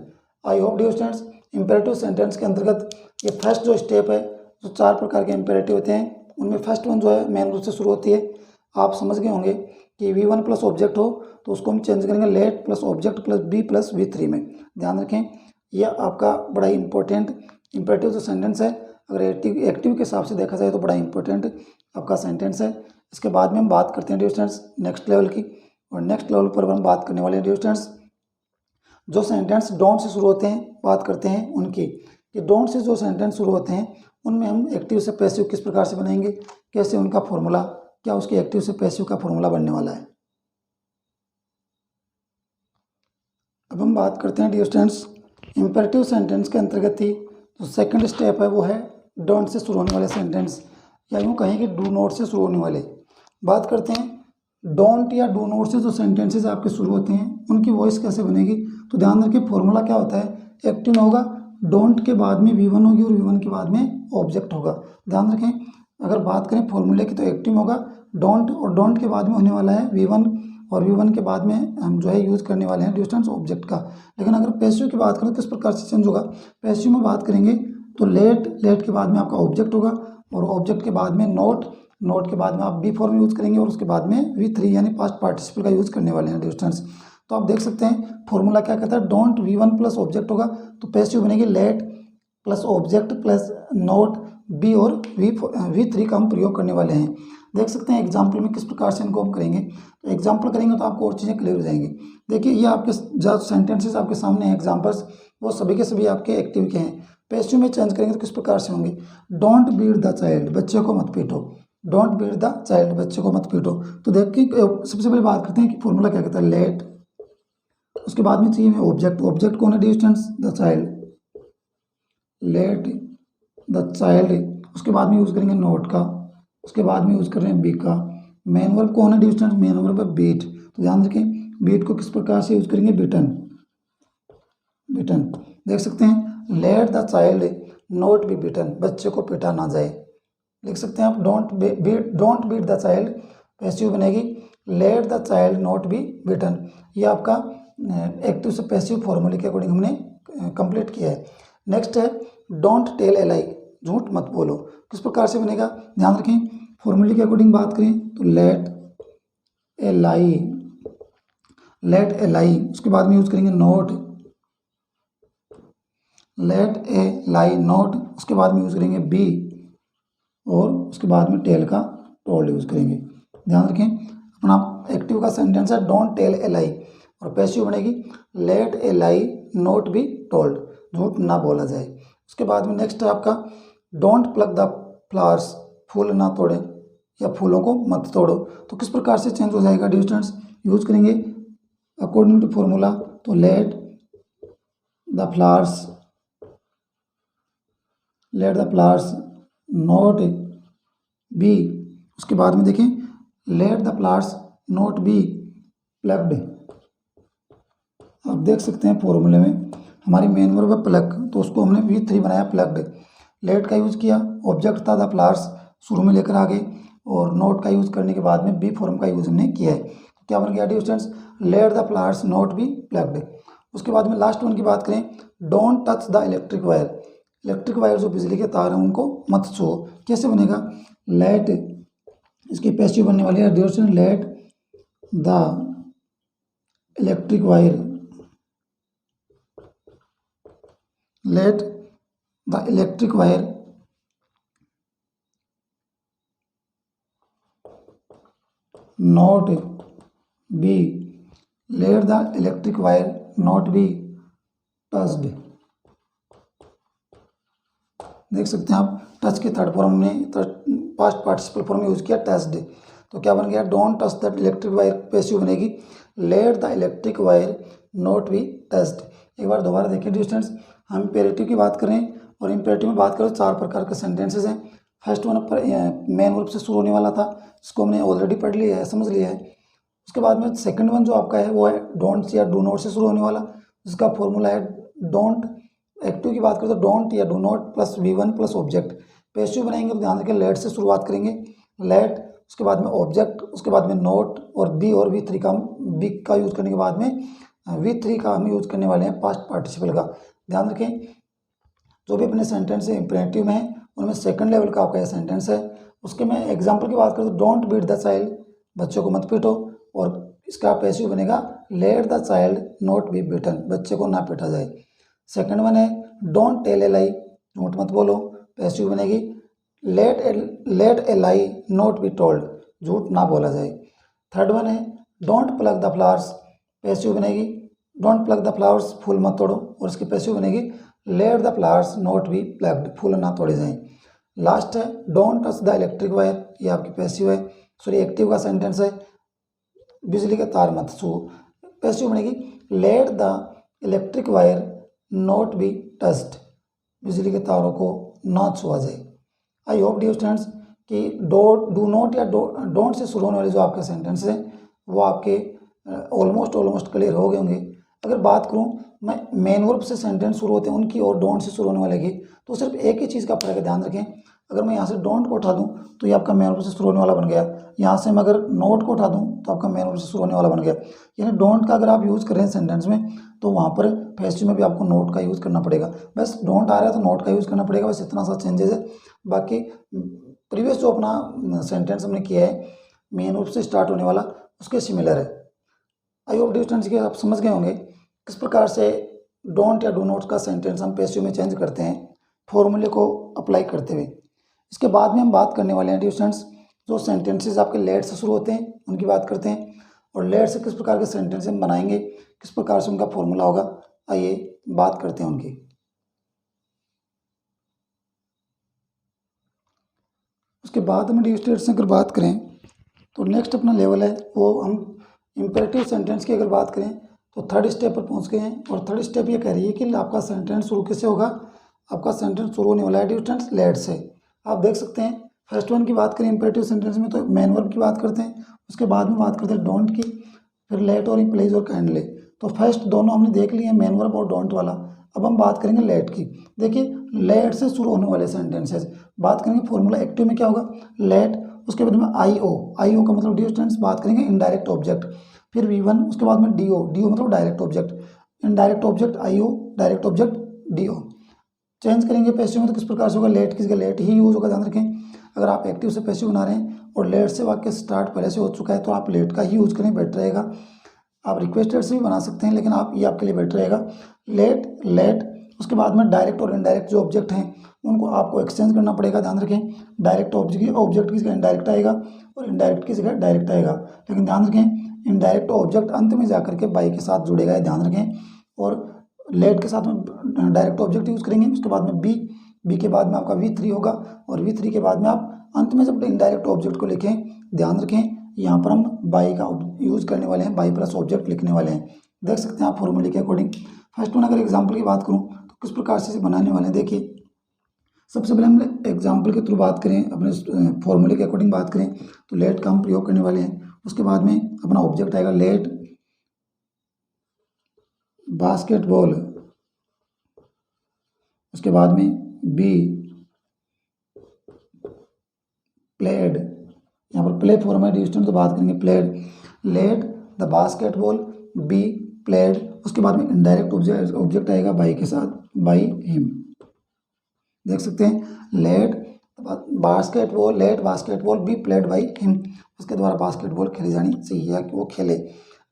I hope dear students imperative sentence के अंतर्गत ये first जो step है, जो 4 प्रकार के इंपेरेटिव होते हैं उनमें फर्स्ट वन जो है मेन रूप से शुरू होती है। आप समझ गए होंगे कि V1 प्लस ऑब्जेक्ट हो तो उसको हम चेंज करेंगे let plus object plus be plus V3 में। ध्यान रखें यह आपका बड़ा ही इंपॉर्टेंट इंपेरेटिव जो सेंटेंस है, अगर एक्टिव के हिसाब से देखा जाए तो बड़ा इंपॉर्टेंट आपका सेंटेंस है। इसके बाद में हम बात करते हैं डियर स्टूडेंट्स नेक्स्ट लेवल की, और नेक्स्ट लेवल पर हम बात करने वाले हैं डियर स्टूडेंट्स जो सेंटेंस डोंट से शुरू होते हैं, बात करते हैं उनकी कि डोंट से जो सेंटेंस शुरू होते हैं उनमें हम एक्टिव से पैसिव किस प्रकार से बनाएंगे, कैसे उनका फॉर्मूला, क्या उसके एक्टिव से पैसिव का फॉर्मूला बनने वाला है। अब हम बात करते हैं डियर स्टूडेंट्स इंपेरेटिव सेंटेंस के अंतर्गत ही जो सेकंड स्टेप है वो है डोंट से शुरू होने वाले सेंटेंस, या यूँ कहें कि डू नॉट से शुरू होने वाले। बात करते हैं डोंट या डू नॉट से जो सेंटेंसेस आपके शुरू होते हैं उनकी वॉइस कैसे बनेगी। तो ध्यान रखिए फॉर्मूला क्या होता है, एक्टिव में होगा डोंट के बाद में V1 होगी और V1 के बाद में ऑब्जेक्ट होगा। ध्यान रखें अगर बात करें फॉर्मूले की तो एक्टिव में होगा डोंट, और डोंट के बाद में होने वाला है V1, और V1 के बाद में हम जो है यूज़ करने वाले हैं डिस्टेंस ऑब्जेक्ट का। लेकिन अगर पैसिव की बात करें तो किस प्रकार से चेंज होगा, पैसिव में बात करेंगे तो लेट के बाद में आपका ऑब्जेक्ट होगा, और ऑब्जेक्ट के बाद में नोट के बाद में आप बी फॉर्म यूज़ करेंगे, और उसके बाद में V3 यानी पास्ट पार्टिसिपल का यूज़ करने वाले हैं डिस्टेंस। तो आप देख सकते हैं फॉर्मूला क्या कहता है, डोंट V1 प्लस ऑब्जेक्ट होगा तो पैसिव बनेगी let plus object plus not be और V3 का हम प्रयोग करने वाले हैं। देख सकते हैं एग्जाम्पल में किस प्रकार से इनको हम करेंगे, तो एग्जाम्पल करेंगे तो आपको और चीज़ें क्लियर हो जाएंगी। देखिए ये आपके जो सेंटेंसेस आपके सामने हैं एग्जाम्पल्स, वो सभी के सभी आपके एक्टिव के हैं। पैसिव में चेंज करेंगे तो किस प्रकार से होंगे, डोंट बीट द चाइल्ड, बच्चे को मत पीटो, डोंट बीट द चाइल्ड, बच्चे को मत पीटो। तो देखिए सबसे पहले बात करते हैं कि फॉर्मूला क्या कहता है, लेट, उसके बाद में चाहिए ऑब्जेक्ट, ऑब्जेक्ट कौन है distance the child, late the child, उसके बाद में यूज़ करेंगे नोट का, उसके बाद में यूज़ कर रहे हैं बी का। मेन वर्ब कौन है डिस्टेंस, मेन वर्ब है बीट, तो ध्यान रखें बीट को किस प्रकार से यूज़ करेंगे, बीटन, बीटन। देख सकते हैं let the child not be beaten, बच्चे को पीटा ना जाए। लिख सकते हैं आप don't beat the child, passive बनेगी let the child not be beaten. ये आपका एक्टिव से पैसिव फॉर्मूले के अकॉर्डिंग हमने कंप्लीट किया है। नेक्स्ट है डोंट टेल ए लाई, झूठ मत बोलो, किस प्रकार से बनेगा, ध्यान रखें फॉर्मूले के अकॉर्डिंग बात करें तो late a lie, late a लाई, उसके बाद में यूज़ करेंगे note, late a lie note, उसके बाद में यूज़ करेंगे बी, और उसके बाद में टेल का टोल्ड यूज़ करेंगे। ध्यान रखें अपना एक्टिव का सेंटेंस है डोंट टेल ए लाई, और पैसिव बनेगी let a lie not be told, झूठ ना बोला जाए। उसके बाद में नेक्स्ट है आपका डोंट प्लग द फ्लावर्स, फूल ना तोड़े या फूलों को मत तोड़ो। तो किस प्रकार से चेंज हो जाएगा डिस्टेंस, यूज़ करेंगे अकॉर्डिंग टू फॉर्मूला, तो let the flowers, let the flowers not be, उसके बाद में देखें let the flowers not be plucked. आप देख सकते हैं फॉर्मूले में हमारी मेन वर्ब है प्लग, तो उसको हमने V3 बनाया प्लग्ड। लेट का यूज़ किया, ऑब्जेक्ट था द फ्लावर्स शुरू में लेकर आ गए, और नोट का यूज़ करने के बाद में बी फॉर्म का यूज़ हमने किया है। तो क्या बन गया distance, let the flowers not be plucked. उसके बाद में लास्ट वन की बात करें don't touch the electric wire, electric wire जो बिजली के तार हैं उनको मत छुओ। कैसे बनेगा, लेट, इसकी पैसिव बनने वाली है distance let the electric wire, let the electric wire not be, let the electric wire not be touched. देख सकते हैं आप टच के थर्ड फॉर्म में पास्ट पार्टिसिपल फॉर्म में यूज़ किया टच्ड, तो क्या बन गया don't touch that electric wire, passive बनेगी let the electric wire not be touched. एक बार दोबारा देखिए डिस्टेंस, हम इम्पेरेटिव की बात करें और इम्पेरेटिव में बात करें तो 4 प्रकार के सेंटेंसेस हैं। फर्स्ट वन पर मेन वर्ब से शुरू होने वाला था, इसको हमने ऑलरेडी पढ़ लिया है, समझ लिया है। उसके बाद में सेकंड वन जो आपका है वो है डोंट या डू नॉट से शुरू होने वाला, जिसका फॉर्मूला है डोंट। एक्टिव की बात करें तो डोंट या do not plus V1 plus object, passive बनाएंगे तो ध्यान रखें लेट से शुरुआत करेंगे, लेट, उसके बाद में ऑब्जेक्ट, उसके बाद में नोट और बी का बी का यूज़ करने के बाद में V3 का हम यूज़ करने वाले हैं पास्ट पार्टिसिपल का। ध्यान रखें जो भी अपने सेंटेंस है इंपेरेटिव में है उनमें सेकंड लेवल का आपका यह सेंटेंस है। उसके मैं एग्जांपल की बात करूँ तो डोंट बीट द चाइल्ड, बच्चों को मत पीटो, और इसका पैसिव बनेगा let the child not be beaten, बच्चे को ना पीटा जाए। सेकंड वन है डोंट टेल ए लाई, झूठ मत बोलो, पैसिव बनेगी let a lie not be told, झूठ ना बोला जाए। थर्ड वन है don't plug the flowers, passive बनेगी डोंट प्लग द फ्लावर्स, फूल मत तोड़ो, और इसकी पैसिव बनेगी let the flowers not be plugged, फूल ना तोड़े जाएं। लास्ट है don't touch the electric wire, ये आपकी पैसिव है, सॉरी एक्टिव का सेंटेंस है, बिजली के तार मत छू, पैसिव बनेगी let the electric wire not be touched, बिजली के तारों को ना छुआ जाए। आई होप डियर स्टूडेंट्स कि डू नॉट या डोंट से शुरू होने वाले जो आपके सेंटेंस हैं वो आपके ऑलमोस्ट क्लियर हो गए होंगे। अगर बात करूं मैं मेन वर्ब से सेंटेंस शुरू होते हैं उनकी और डोंट से शुरू होने वाले की, तो सिर्फ एक ही चीज़ का फर्क है, ध्यान रखें। अगर मैं यहाँ से डोंट को उठा दूं तो ये आपका मेन वर्ब से शुरू होने वाला बन गया, यहाँ से मैं अगर नोट को उठा दूं तो आपका मेन वर्ब से शुरू होने वाला बन गया। यानी डोंट का अगर आप यूज़ करें सेंटेंस में तो वहाँ पर पैसिव में भी आपको नोट का यूज़ करना पड़ेगा। बस डोंट आ रहा है तो नोट का यूज़ करना पड़ेगा, बस इतना सा चेंजेस है। बाकी प्रीवियस जो अपना सेंटेंस हमने किया है मेन वर्ब से स्टार्ट होने वाला उसके सिमिलर है। आई होप डियर स्टूडेंट्स कि आप समझ गए होंगे किस प्रकार से डोंट या डू नॉट का सेंटेंस हम पैसिव में चेंज करते हैं फॉर्मूले को अप्लाई करते हुए। इसके बाद में हम बात करने वाले हैं डियर स्टूडेंट्स जो सेंटेंसेस आपके लेट से शुरू होते हैं उनकी बात करते हैं, और लेट से किस प्रकार के सेंटेंस हम बनाएंगे, किस प्रकार से उनका फॉर्मूला होगा, आइए बात करते हैं उनकी। उसके बाद हम डियर स्टूडेंट्स अगर बात करें तो नेक्स्ट अपना लेवल है वो हम इंपेरेटिव सेंटेंस की अगर बात करें तो थर्ड स्टेप पर पहुंच गए हैं, और थर्ड स्टेप ये कह रही है कि आपका सेंटेंस शुरू किससे होगा, आपका सेंटेंस शुरू होने वाला है डियर स्टूडेंट्स लेट से। आप देख सकते हैं फर्स्ट वन की बात करें इंपेरेटिव सेंटेंस में तो मेन वर्ब की बात करते हैं, उसके बाद में बात करते हैं डोंट की, फिर लेट और प्लीज और काइंडली। तो फर्स्ट दोनों हमने देख लिए मेन वर्ब और डोंट वाला। अब हम बात करेंगे लेट की। देखिए लेट से शुरू होने वाले सेंटेंसेस बात करेंगे फॉर्मूला एक्टिव में क्या होगा लेट, उसके बाद में आई ओ का मतलब डियर स्टूडेंट्स बात करेंगे इनडायरेक्ट ऑब्जेक्ट, फिर V1 उसके बाद में डी ओ मतलब direct object, indirect object IO, direct object DO। Change करेंगे पैसिव में तो किस प्रकार से होगा लेट किसका लेट ही यूज होगा, ध्यान रखें। अगर आप एक्टिव से पैसिव बना रहे हैं और लेट से वाक्य स्टार्ट पहले से हो चुका है तो आप लेट का ही यूज करें, बेटर रहेगा। आप रिक्वेस्टेड से भी बना सकते हैं लेकिन आप ये आपके लिए बेटर रहेगा लेट। उसके बाद में डायरेक्ट और इनडायरेक्ट जो ऑब्जेक्ट हैं उनको आपको एक्सचेंज करना पड़ेगा, ध्यान रखें। डायरेक्ट ऑब्जेक्ट की जगह इनडायरेक्ट आएगा और इनडायरेक्ट की जगह डायरेक्ट आएगा, लेकिन ध्यान रखें इनडायरेक्ट ऑब्जेक्ट अंत में जाकर के बाई के साथ जुड़ेगा, ध्यान रखें। और लेट के साथ में डायरेक्ट ऑब्जेक्ट यूज़ करेंगे, उसके बाद में बी के बाद में आपका V3 होगा, और V3 के बाद में आप अंत में जब इनडायरेक्ट ऑब्जेक्ट को लिखें ध्यान रखें यहाँ पर हम बाई का यूज़ करने वाले हैं, बाई प्लस ऑब्जेक्ट लिखने वाले हैं। देख सकते हैं आप फॉर्मूले के अकॉर्डिंग। फर्स्ट वन अगर एग्जाम्पल की बात करूँ तो किस प्रकार से इसे बनाने वाले हैं, देखिए सबसे पहले हम एग्जाम्पल के थ्रू बात करें, अपने फॉर्मूले के अकॉर्डिंग बात करें तो लेट का हम प्रयोग करने वाले हैं। उसके बाद में अपना ऑब्जेक्ट आएगा लेट बास्केटबॉल, उसके बाद में बी प्लेड, यहाँ पर प्ले फॉर्म है डिस्टेंस तो बात करेंगे played, let the basketball be played. उसके बाद में इनडायरेक्ट ऑब्जेक्ट आएगा बाई के साथ, बाई हिम। देख सकते हैं let basketball be played by him, उसके द्वारा बास्केटबॉल खेली जानी चाहिए कि वो खेले।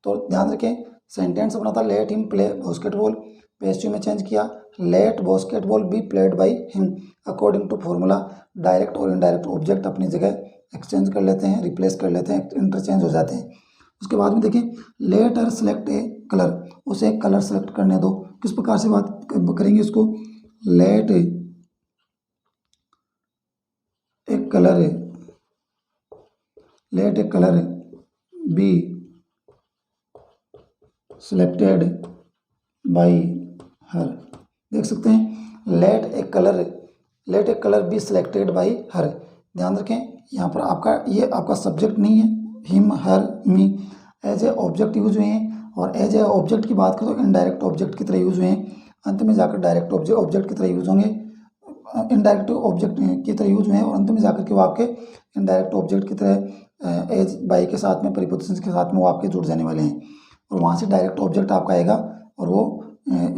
तो ध्यान रखें सेंटेंस अपना था let him play basketball, passive में चेंज किया let basketball be played by him according to formula. Direct और इनडायरेक्ट ऑब्जेक्ट अपनी जगह एक्सचेंज कर लेते हैं, रिप्लेस कर लेते हैं, इंटरचेंज हो जाते हैं। उसके बाद में देखिए लेट हर सेलेक्ट ए कलर, उसे एक कलर सेलेक्ट करने दो। किस प्रकार से बात करेंगे इसको, लेट एक कलर है, let a colour be selected by her. देख सकते हैं let a colour be selected by her. ध्यान रखें यहाँ पर आपका ये आपका सब्जेक्ट नहीं है, him her me as a object use हुए हैं, और एज ए ऑब्जेक्ट की बात करें तो इनडायरेक्ट ऑब्जेक्ट की तरह यूज हुए हैं, अंत में जाकर डायरेक्ट ऑब्जेक्ट की तरह यूज होंगे। इनडायरेक्ट ऑब्जेक्ट की तरह यूज हुए हैं और अंत में जाकर के वो आपके इनडायरेक्ट ऑब्जेक्ट की तरह एज बाई के साथ में प्रीपोजिशंस के साथ में वो आपके जुड़ जाने वाले हैं और वहाँ से डायरेक्ट ऑब्जेक्ट आपका आएगा और वो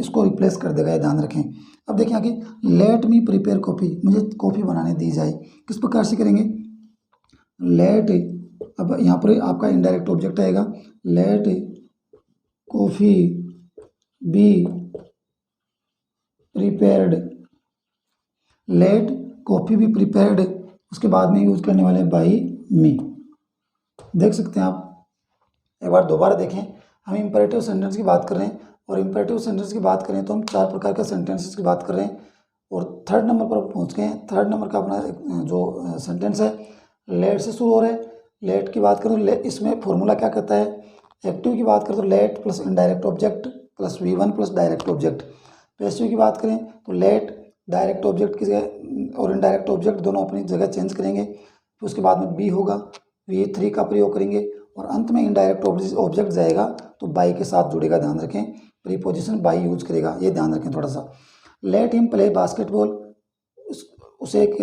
इसको रिप्लेस कर देगा, ये ध्यान रखें। अब देखिए आगे, लेट मी प्रिपेयर कॉफ़ी, मुझे कॉफ़ी बनाने दी जाए, किस प्रकार से करेंगे? लेट, अब यहाँ पर आपका इनडायरेक्ट ऑब्जेक्ट आएगा, let coffee be prepared, let coffee be prepared, उसके बाद में यूज करने वाले बाई मी। देख सकते हैं आप, एक बार दोबारा देखें, हम इंपेरेटिव सेंटेंस की बात कर रहे हैं और इंपेरेटिव सेंटेंस की बात करें तो हम 4 प्रकार के सेंटेंसेस की बात कर रहे हैं और 3rd नंबर पर पहुंच गए हैं। 3rd नंबर का अपना जो सेंटेंस है लेट से शुरू हो रहा है। लेट की बात करें तो इसमें फॉर्मूला क्या कहता है? एक्टिव की बात करें तो let plus indirect object plus V1 plus direct object. Passive की बात करें तो लेट डायरेक्ट ऑब्जेक्ट की जगह और इनडायरेक्ट ऑब्जेक्ट दोनों अपनी जगह चेंज करेंगे, फिर उसके बाद में बी होगा, V3 का प्रयोग करेंगे और अंत में इनडायरेक्ट ऑब्जेक्ट जाएगा तो बाई के साथ जुड़ेगा, ध्यान रखें, प्रीपोजिशन बाई यूज करेगा, ये ध्यान रखें थोड़ा सा। लेट हिम प्ले बास्केटबॉल, उसे एक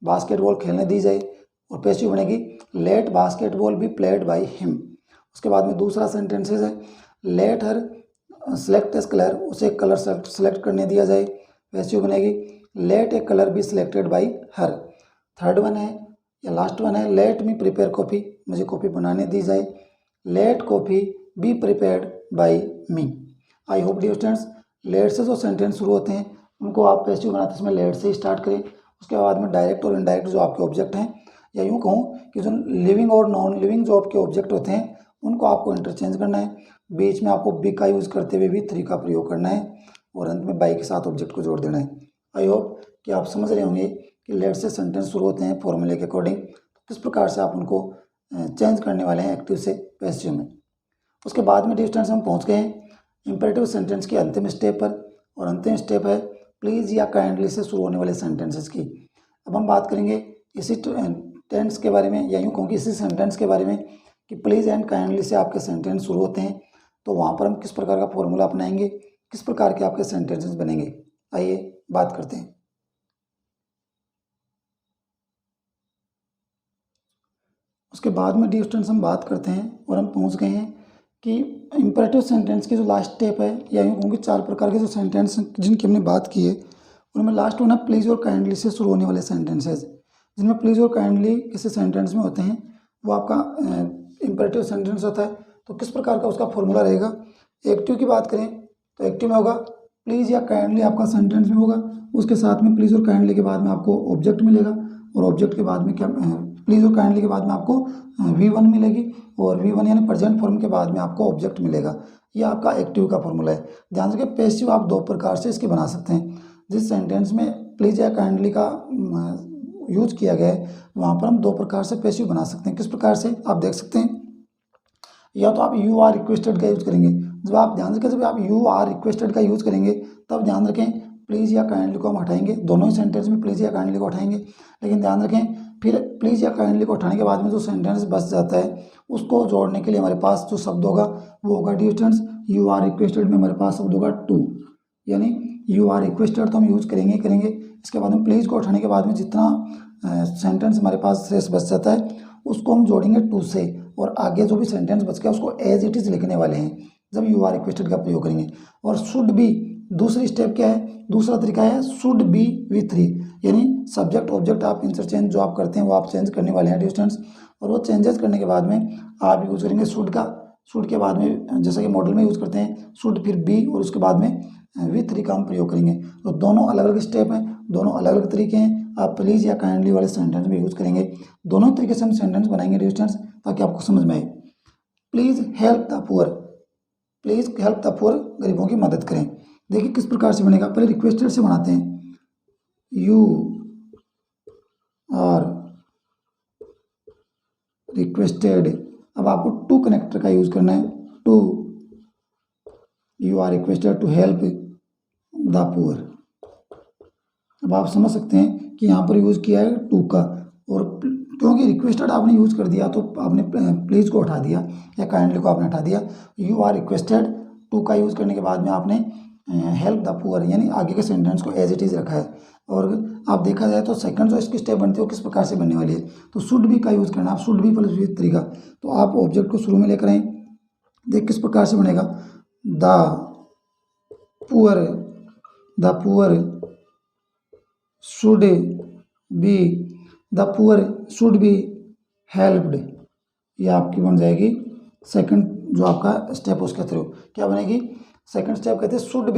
बास्केटबॉल खेलने दी जाए और पैसिव बनेगी let basketball be played by him. उसके बाद में दूसरा सेंटेंसेस है let her select S colour, उसे एक कलर सेलेक्ट करने दिया जाए, पैसिव बनेगी let a colour be selected by her. 3rd one है या लास्ट वन है लेट मी प्रिपेयर कॉफ़ी, मुझे कॉफ़ी बनाने दी जाए, let coffee be prepared by me. I hope dear students, let से जो सेंटेंस शुरू होते हैं उनको आप पैसिव बनाते समय लेट से ही स्टार्ट करें, उसके बाद में डायरेक्ट और इनडायरेक्ट जो आपके ऑब्जेक्ट हैं, या यूँ कहूँ कि जो लिविंग और नॉन लिविंग जो आपके ऑब्जेक्ट होते हैं उनको आपको इंटरचेंज करना है, बीच में आपको बी का यूज़ करते हुए V3 का प्रयोग करना है और अंत में बाई के साथ ऑब्जेक्ट को जोड़ देना है। आई होप कि आप समझ रहे होंगे कि लेट से सेंटेंस शुरू होते हैं फॉर्मूले के अकॉर्डिंग, किस प्रकार से आप उनको चेंज करने वाले हैं एक्टिव से पैसिव में। उसके बाद में डिस्टेंस हम पहुंच गए हैं इंपेरेटिव सेंटेंस के अंतिम स्टेप पर और अंतिम स्टेप है प्लीज़ या काइंडली से शुरू होने वाले सेंटेंसेस की। अब हम बात करेंगे इसी टेंस के बारे में, या यूँ कहूँ कि इसी सेंटेंस के बारे में कि प्लीज़ एंड काइंडली से आपके सेंटेंस शुरू होते हैं, तो वहाँ पर हम किस प्रकार का फॉर्मूला अपनाएंगे, किस प्रकार के आपके सेंटेंसेस बनेंगे, आइए बात करते हैं। उसके बाद में डिस्टेंस हम बात करते हैं और हम पहुंच गए हैं कि इंपेरेटिव सेंटेंस की जो लास्ट स्टेप है, या यूँ कहूँ कि 4 प्रकार के जो सेंटेंस जिनकी हमने बात की है उनमें लास्ट वन है प्लीज़ और काइंडली से शुरू होने वाले सेंटेंसेज, जिनमें प्लीज़ और काइंडली किसी सेंटेंस में होते हैं वो आपका इंपेरेटिव सेंटेंस होता है। तो किस प्रकार का उसका फॉर्मूला रहेगा? एक्टिव की बात करें तो एक्टिव में होगा प्लीज़ या काइंडली आपका सेंटेंस में होगा, उसके साथ में प्लीज़ और काइंडली के बाद में आपको ऑब्जेक्ट मिलेगा और ऑब्जेक्ट के बाद में क्या, प्लीज़ और काइंडली के बाद में आपको V1 मिलेगी और V1 यानी प्रेजेंट फॉर्म के बाद में आपको ऑब्जेक्ट मिलेगा। ये आपका एक्टिव का फॉर्मूला है। ध्यान रखिए पैसिव आप 2 प्रकार से इसके बना सकते हैं। जिस सेंटेंस में प्लीज़ या काइंडली का यूज़ किया गया है वहाँ पर हम 2 प्रकार से पैसिव बना सकते हैं। किस प्रकार से आप देख सकते हैं, या तो आप यू आर रिक्वेस्टेड का यूज़ करेंगे। जब आप ध्यान रखें, जब आप यू आर रिक्वेस्टेड का यूज़ करेंगे तब ध्यान रखें प्लीज़ या काइंडली को हम हटाएंगे, दोनों ही सेंटेंस में प्लीज़ या काइंडली को हटाएंगे, लेकिन ध्यान रखें फिर प्लीज़ या काइंडली को हटाने के बाद में जो सेंटेंस बच जाता है उसको जोड़ने के लिए हमारे पास जो शब्द होगा वो होगा डिस्टेंस। यू आर रिक्वेस्टेड में हमारे पास शब्द होगा टू, यानी यू आर रिक्वेस्टेड तो हम यूज़ करेंगे। इसके बाद में प्लीज़ को हटाने के बाद में जितना सेंटेंस हमारे पास शेष बच जाता है उसको हम जोड़ेंगे टू से और आगे जो भी सेंटेंस बच गया उसको एज इट इज़ लिखने वाले हैं जब यू आर रिक्वेस्टेड का प्रयोग करेंगे। और शुड बी दूसरी स्टेप क्या है, दूसरा तरीका है शुड बी V3, यानी सब्जेक्ट ऑब्जेक्ट आप इंटरचेंज जो आप करते हैं वो आप चेंज करने वाले हैं डिस्टेंस, और वो चेंजेस करने के बाद में आप यूज़ करेंगे शुड का। शुड के बाद में जैसा कि मॉडल में यूज़ करते हैं शुड फिर बी और उसके बाद में V3 का हम प्रयोग करेंगे। तो दोनों अलग अलग स्टेप हैं, दोनों अलग अलग तरीके हैं। आप प्लीज़ या काइंडली वाले सेंटेंस में यूज़ करेंगे, दोनों तरीके से हम सेंटेंस बनाएंगे डिस्टेंस ताकि आपको समझ में आए। Please help the poor, please help the poor, गरीबों की मदद करें। देखिए किस प्रकार से बनेगा, पहले रिक्वेस्टेड से बनाते हैं, यू आर रिक्वेस्टेड। अब आपको टू कनेक्टर का यूज़ करना है, to you are requested to help the poor. अब आप समझ सकते हैं कि यहाँ पर यूज़ किया है टू का, और क्योंकि रिक्वेस्टेड आपने यूज़ कर दिया तो आपने प्लीज़ को हटा दिया या काइंडली को आपने हटा दिया। यू आर रिक्वेस्टेड टू का यूज़ करने के बाद में आपने हेल्प द पुअर, यानी आगे के सेंटेंस को एज इट इज़ रखा है। और आप देखा जाए तो सेकंड जो इसकी स्टेप बनती है वो किस प्रकार से बनने वाली है, तो शुड बी का यूज़ करना। आप शुड बी प्लस वी तरीका, तो आप ऑब्जेक्ट को शुरू में लेकर आए, देख किस प्रकार से बनेगा, poor the poor should be the poor should be helped, ये आपकी बन जाएगी सेकंड जो आपका स्टेप उसके थ्रू क्या बनेगी, सेकंड स्टेप कहते हैं should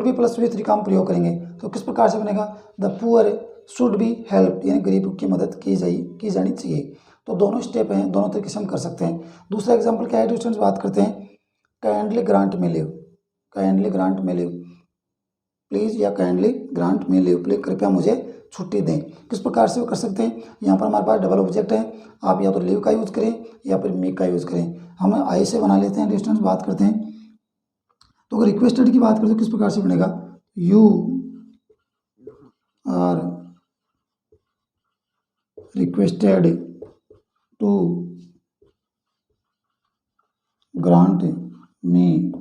be plus we three का हम प्रयोग करेंगे, तो किस प्रकार से बनेगा, the poor should B help, यानी गरीब की मदद की जानी चाहिए। तो दोनों स्टेप हैं, दोनों तरीके से हम कर सकते हैं। दूसरा एग्जाम्पल क्या है स्टूडेंट्स, बात करते हैं kindly grant me live, kindly grant me live please, या kindly grant me live please, कृपया मुझे छुट्टी दें। किस प्रकार से वो कर सकते हैं, यहाँ पर हमारे पास डबल ऑब्जेक्ट है, आप या तो लिव का यूज़ करें या फिर मी का यूज़ करें। हम आई से बना लेते हैं डिस्टेंस, बात करते हैं। तो अगर रिक्वेस्टेड की बात करें तो किस प्रकार से बनेगा, you are requested to grant me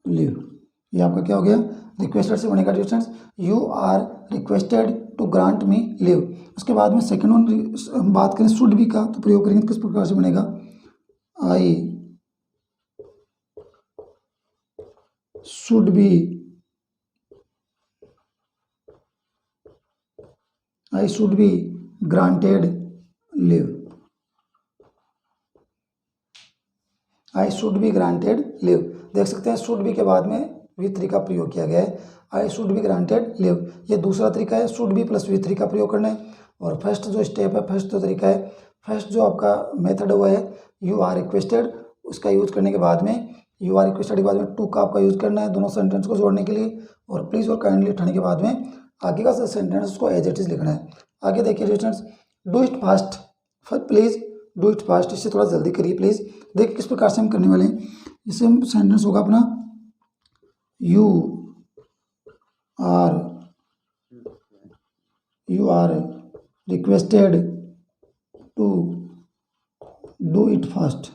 leave, ये आपका क्या हो गया, रिक्वेस्टेड से बनेगा distance, you are requested to grant me leave. उसके बाद में सेकंड वन बात करें शुड बी का, तो प्रयोग करेंगे तो किस प्रकार से बनेगा, I should be granted live, I should be granted live. देख सकते हैं शुड बी के बाद में वी थ्री का प्रयोग किया गया है, आई शुड बी ग्रांटेड लिव। ये दूसरा तरीका है should be plus we three का प्रयोग करना है। और फर्स्ट जो स्टेप है, फर्स्ट जो तरीका है, फर्स्ट जो आपका मेथड हुआ है यू आर रिक्वेस्टेड, उसका यूज़ करने के बाद में यू आर रिक्वेस्टेड के बाद में टू का आपका यूज़ करना है दोनों सेंटेंस को जोड़ने के लिए, और प्लीज़ और काइंडली उठाने के बाद में आगे का सेंटेंस उसको एज इट इज़ लिखना है। आगे देखिए students, do it fast, please do it fast, इससे थोड़ा जल्दी करिए प्लीज़। देखिए किस प्रकार से हम करने वाले हैं, इससे हम सेंटेंस होगा अपना, you are requested to do it fast.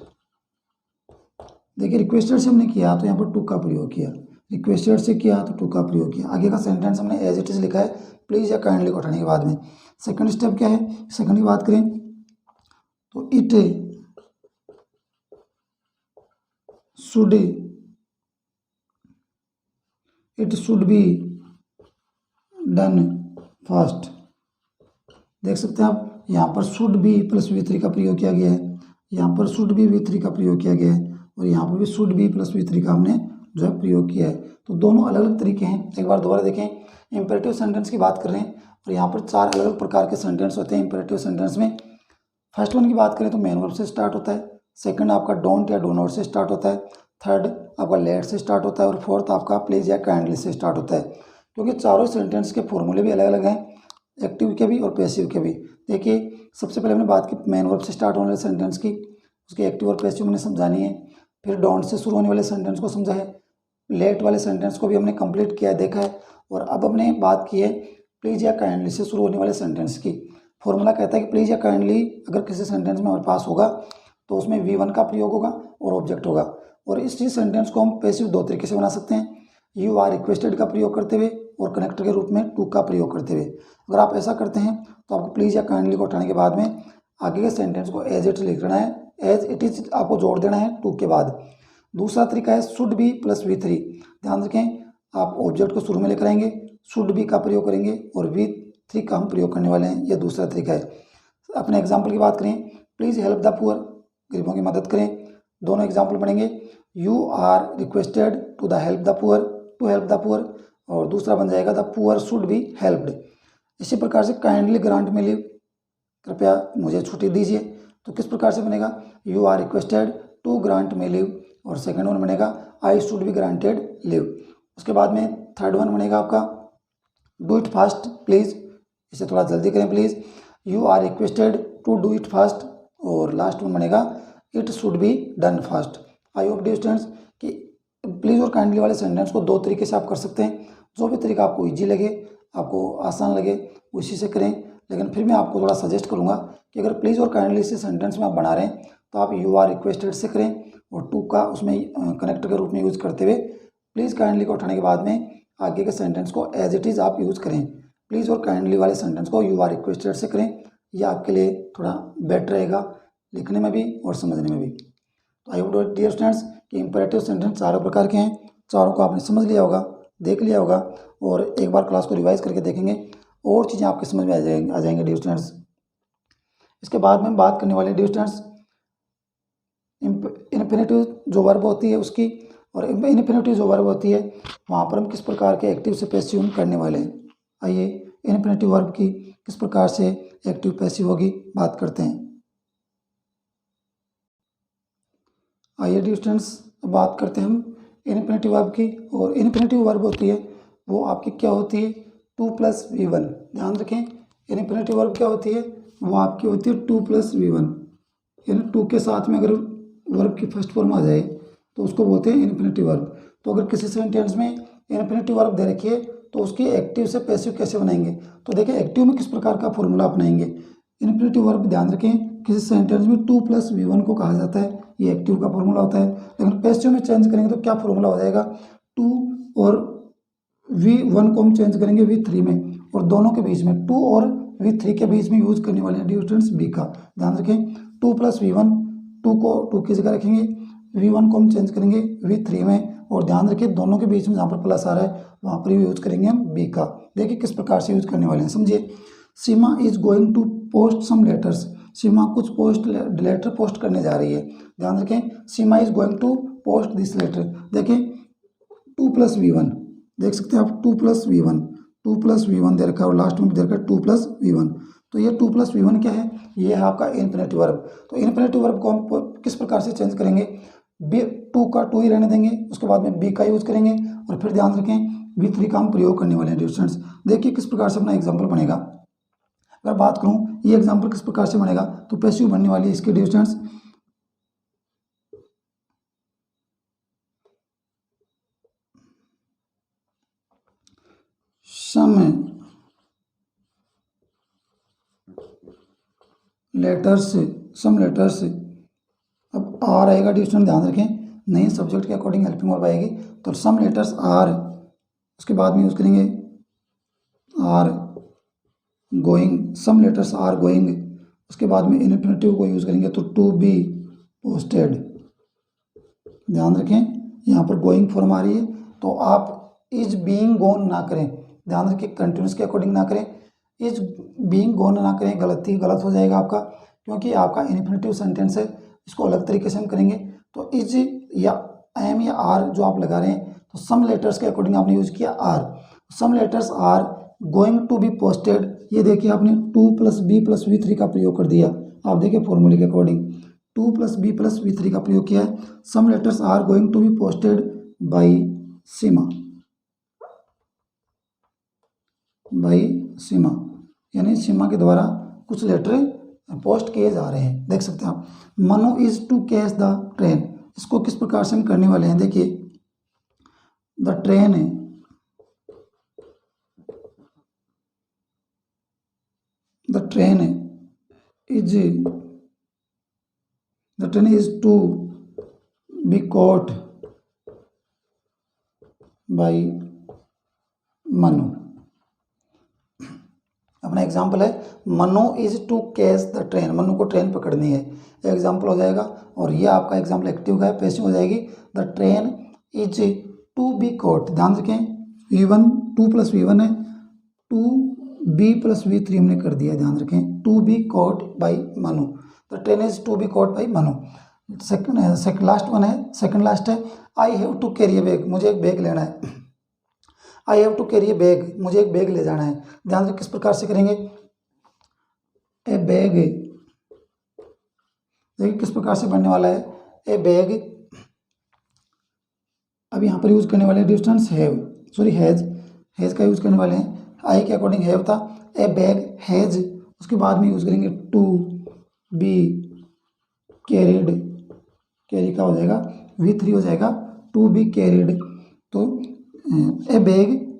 देखिए रिक्वेस्टेड से हमने किया तो यहाँ पर टू का प्रयोग किया, रिक्वेस्टेड से किया तो टू का प्रयोग किया। आगे का सेंटेंस हमने एज इट इज लिखा है, प्लीज़ या काइंडली को हटाने के बाद में। सेकंड स्टेप क्या है, सेकंड की बात करें तो it should be done fast. देख सकते हैं आप, यहाँ पर should be plus we three का प्रयोग किया गया है, यहाँ पर शुड बी वी थ्री का प्रयोग किया गया है, और यहाँ पर भी should be plus we three का हमने जो है प्रयोग किया है। तो दोनों अलग अलग तरीके हैं। एक बार दोबारा देखें, इंपेरेटिव सेंटेंस की बात कर रहे हैं और यहाँ पर चार अलग अलग प्रकार के सेंटेंस होते हैं इंपेरेटिव सेंटेंस में। फर्स्ट वन की बात करें तो मेन वर्ब से स्टार्ट होता है, सेकंड आपका डोंट या डो नॉट से स्टार्ट होता है, थर्ड आपका लेट से स्टार्ट होता है, और फोर्थ आपका प्लीज या काइंडली से स्टार्ट होता है। क्योंकि चारों सेंटेंस के फॉर्मूले भी अलग अलग हैं, एक्टिव के भी और पैसिव के भी। देखिए सबसे पहले हमने बात की मेन वर्ब से स्टार्ट होने वाले सेंटेंस की, उसके एक्टिव और पैसिव हमने समझानी है। फिर डोंट से शुरू होने वाले सेंटेंस को समझा है, लेट वाले सेंटेंस को भी हमने कंप्लीट किया है, देखा है। और अब हमने बात की है प्लीज या काइंडली से शुरू होने वाले सेंटेंस की। फॉर्मूला कहता है कि प्लीज या काइंडली अगर किसी सेंटेंस में हमारे पास होगा तो उसमें V1 का प्रयोग होगा और ऑब्जेक्ट होगा। और इसी सेंटेंस को हम पैसिव दो तरीके से बना सकते हैं, यू आर रिक्वेस्टेड का प्रयोग करते हुए और कनेक्टर के रूप में टू का प्रयोग करते हुए। अगर आप ऐसा करते हैं तो आपको प्लीज या काइंडली को हटाने के बाद में आगे के सेंटेंस को एज इट लिखना है, एज इट इज आपको जोड़ देना है टू के बाद। दूसरा तरीका है should be plus we three. ध्यान रखें, आप ऑब्जेक्ट को शुरू में लेकर आएंगे, शुड बी का प्रयोग करेंगे और V3 का हम प्रयोग करने वाले हैं। यह दूसरा तरीका है। अपने एग्जाम्पल की बात करें, प्लीज़ हेल्प द पुअर, गरीबों की मदद करें। दोनों एग्जाम्पल बनेंगे, you are requested to help the poor, और दूसरा बन जाएगा the poor should be helped. इसी प्रकार से काइंडली ग्रांट में लिव, कृपया मुझे छुट्टी दीजिए, तो किस प्रकार से बनेगा, you are requested to grant me leave, और सेकंड वन बनेगा I should be granted leave. उसके बाद में थर्ड वन बनेगा आपका डू इट फास्ट प्लीज़, इसे थोड़ा जल्दी करें please, you are requested to do it fast, और लास्ट वन बनेगा it should be done fast. I hope dear students कि प्लीज़ और काइंडली वाले सेंटेंस को दो तरीके से आप कर सकते हैं। जो भी तरीका आपको ईजी लगे, आपको आसान लगे, उसी से करें। लेकिन फिर मैं आपको थोड़ा सजेस्ट करूंगा कि अगर प्लीज़ और काइंडली से सेंटेंस में आप बना रहे हैं तो आप यू आर रिक्वेस्टेड से करें और टू का उसमें कनेक्टर के रूप में यूज़ करते हुए प्लीज़ काइंडली को उठाने के बाद में आगे के सेंटेंस को एज इट इज़ आप यूज़ करें। प्लीज़ और काइंडली वाले सेंटेंस को यू आर रिक्वेस्टेड से करें, यह आपके लिए थोड़ा बेटर रहेगा लिखने में भी और समझने में भी। तो आई वुड डियर स्टूडेंट्स कि इंपरेटिव सेंटेंस चारों प्रकार के हैं, चारों को आपने समझ लिया होगा, देख लिया होगा, और एक बार क्लास को रिवाइज करके देखेंगे और चीज़ें आपके समझ में आ जाएंगे डियर स्टूडेंट्स। इसके बाद में बात करने वाले डियर स्टूडेंट्स इन्फिनेटिव जो वर्ब होती है उसकी, और इन्फिनेटिव जो वर्ब होती है वहाँ पर हम किस प्रकार के एक्टिव से पैसिव हम करने वाले हैं। आइए इन्फिनेटिव वर्ब की किस प्रकार से एक्टिव पैसिव होगी बात करते हैं। आइए डियर स्टूडेंट्स बात करते हैं हम इन्फिनेटिव वर्ब की। और इन्फिनेटिव वर्ब होती है वो आपकी क्या होती है 2+V1। ध्यान रखें इन्फिनेटिव वर्ब क्या होती है, वो आपकी होती है 2+V1, यानी 2 के साथ में अगर वर्ब की फर्स्ट फॉर्म आ जाए तो उसको बोलते हैं इन्फिनेटिव वर्ब। तो अगर किसी सेंटेंस में इन्फिनेटिव वर्ब दे रखी है तो उसकी एक्टिव से पैसिव कैसे बनाएंगे, तो देखिए एक्टिव में किस प्रकार का फॉर्मूला अपनाएंगे। इन्फिनेटिव वर्ब ध्यान रखें किसी सेंटेंस में 2+V1 को कहा जाता है, ये एक्टिव का फॉर्मूला होता है। लेकिन पैसिव में चेंज करेंगे तो क्या फॉर्मूला हो जाएगा, 2 और V1 को हम चेंज करेंगे V3 में, और दोनों के बीच में 2 और V3 के बीच में यूज करने वाले हैं डियर स्टूडेंट्स बी का। ध्यान रखें 2+V1, 2 को 2 की जगह रखेंगे, V1 को हम चेंज करेंगे V3 में, और ध्यान रखिए दोनों के बीच में जहाँ पर प्लस आ रहा है वहाँ पर यूज करेंगे हम बी का। देखिए किस प्रकार से यूज करने वाले हैं समझिए। Seema is going to post some letters, Seema कुछ लेटर पोस्ट करने जा रही है। ध्यान रखें Seema is going to post this letter. देखिए 2+V1 देख सकते हैं आप, 2+V1 दे रखा है और लास्ट में भी दे रखा है 2+V1। तो ये 2+V1 क्या है, ये है आपका इन्फिनेटिव वर्ब। तो इन्फिनेटिव वर्ब को हम किस प्रकार से चेंज करेंगे, बी 2 का 2 ही रहने देंगे, उसके बाद में बी का यूज करेंगे, और फिर ध्यान रखें V3 का हम प्रयोग करने वाले हैं डियर स्टूडेंट्स। देखिए किस प्रकार से अपना एग्जाम्पल बनेगा। अगर बात करूँ ये एग्जाम्पल किस प्रकार से बनेगा, तो पैसिव बनने वाली है इसकी डियर स्टूडेंट्स। सम लेटर्स, अब आर आएगा डियर स्टूडेंट, ध्यान रखें नई सब्जेक्ट के अकॉर्डिंग हेल्पिंग वर्ब आएगी। तो सम लेटर्स आर, उसके बाद में यूज करेंगे are going, some letters are going, उसके बाद में इन्फिनेटिव को यूज करेंगे तो टू बी पोस्टेड। ध्यान रखें यहाँ पर गोइंग फॉर्म आ रही है तो आप इज बीइंग गोन ना करें, ध्यान रखें कंटिन्यूस के अकॉर्डिंग ना करें, इज बीइंग गोन ना करें, गलत हो जाएगा आपका, क्योंकि आपका इन्फिनेटिव सेंटेंस है। इसको अलग तरीके से हम करेंगे तो इज या एम या आर जो आप लगा रहे हैं, तो सम लेटर्स के अकॉर्डिंग आपने यूज किया are, some letters are going to be posted. ये देखिए आपने 2+B+V3 का प्रयोग कर दिया, आप देखिए फॉर्मूले के अकॉर्डिंग 2+B+V3 का प्रयोग किया है। Some letters are going to be posted by Seema, यानी सीमा के द्वारा कुछ लेटर पोस्ट किए जा रहे हैं। देख सकते हैं आप। Manu is to catch the train, इसको किस प्रकार से हम करने वाले हैं, देखिए the train is to be caught by Manu. अपना एग्जाम्पल है Manu is to catch the train, Manu को ट्रेन पकड़नी है, एग्जाम्पल हो जाएगा। और ये आपका एग्जाम्पल एक्टिव का है, पैसिव हो जाएगी the train is to be caught. ध्यान रखें V1 2+V1 है, 2B+V3 हमने कर दिया, ध्यान रखें to be caught by Manu, the train is to be caught by Manu. Second last one है, सेकंड लास्ट है I have to carry a bag, मुझे एक बैग लेना है, I have to carry a bag, मुझे एक बैग ले जाना है। ध्यान रखें किस प्रकार से करेंगे, ए बैग, देखिए किस प्रकार से बनने वाला है ए बैग। अब यहाँ पर यूज करने वाले डिस्टेंस हैज का यूज करने वाले हैं। आई के अकॉर्डिंग हैव था, ए बैग हैज, उसके बाद में यूज करेंगे टू बी कैरिड, कैरी का हो जाएगा V3 हो जाएगा टू बी कैरिड। तो a bag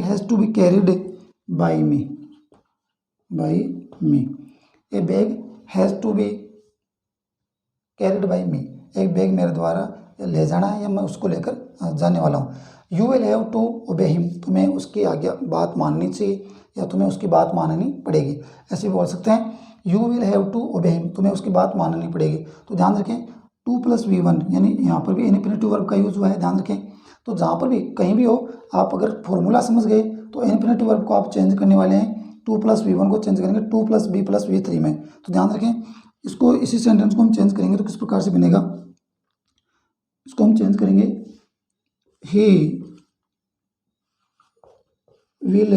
has to be carried by me, a bag has to be carried by me, एक बैग मेरे द्वारा ले जाना है या मैं उसको लेकर जाने वाला हूँ। You will have to obey him, तुम्हें उसकी आज्ञा बात माननी चाहिए या तुम्हें उसकी बात माननी पड़ेगी, ऐसे भी बोल सकते हैं। You will have to obey him, तुम्हें उसकी बात माननी पड़ेगी। तो ध्यान रखें 2 + V1 यानी यहाँ पर भी इन्फिनेटिव वर्ब का यूज हुआ है, ध्यान रखें। तो जहाँ पर भी कहीं भी हो, आप अगर फॉर्मूला समझ गए तो इन्फिनेटिव वर्ब को आप चेंज करने वाले हैं, 2 + V1 को चेंज करेंगे 2 + B + V3 में। तो ध्यान रखें इसको, इसी सेंटेंस को हम चेंज करेंगे तो किस प्रकार से बनेगा, इसको हम चेंज करेंगे, he will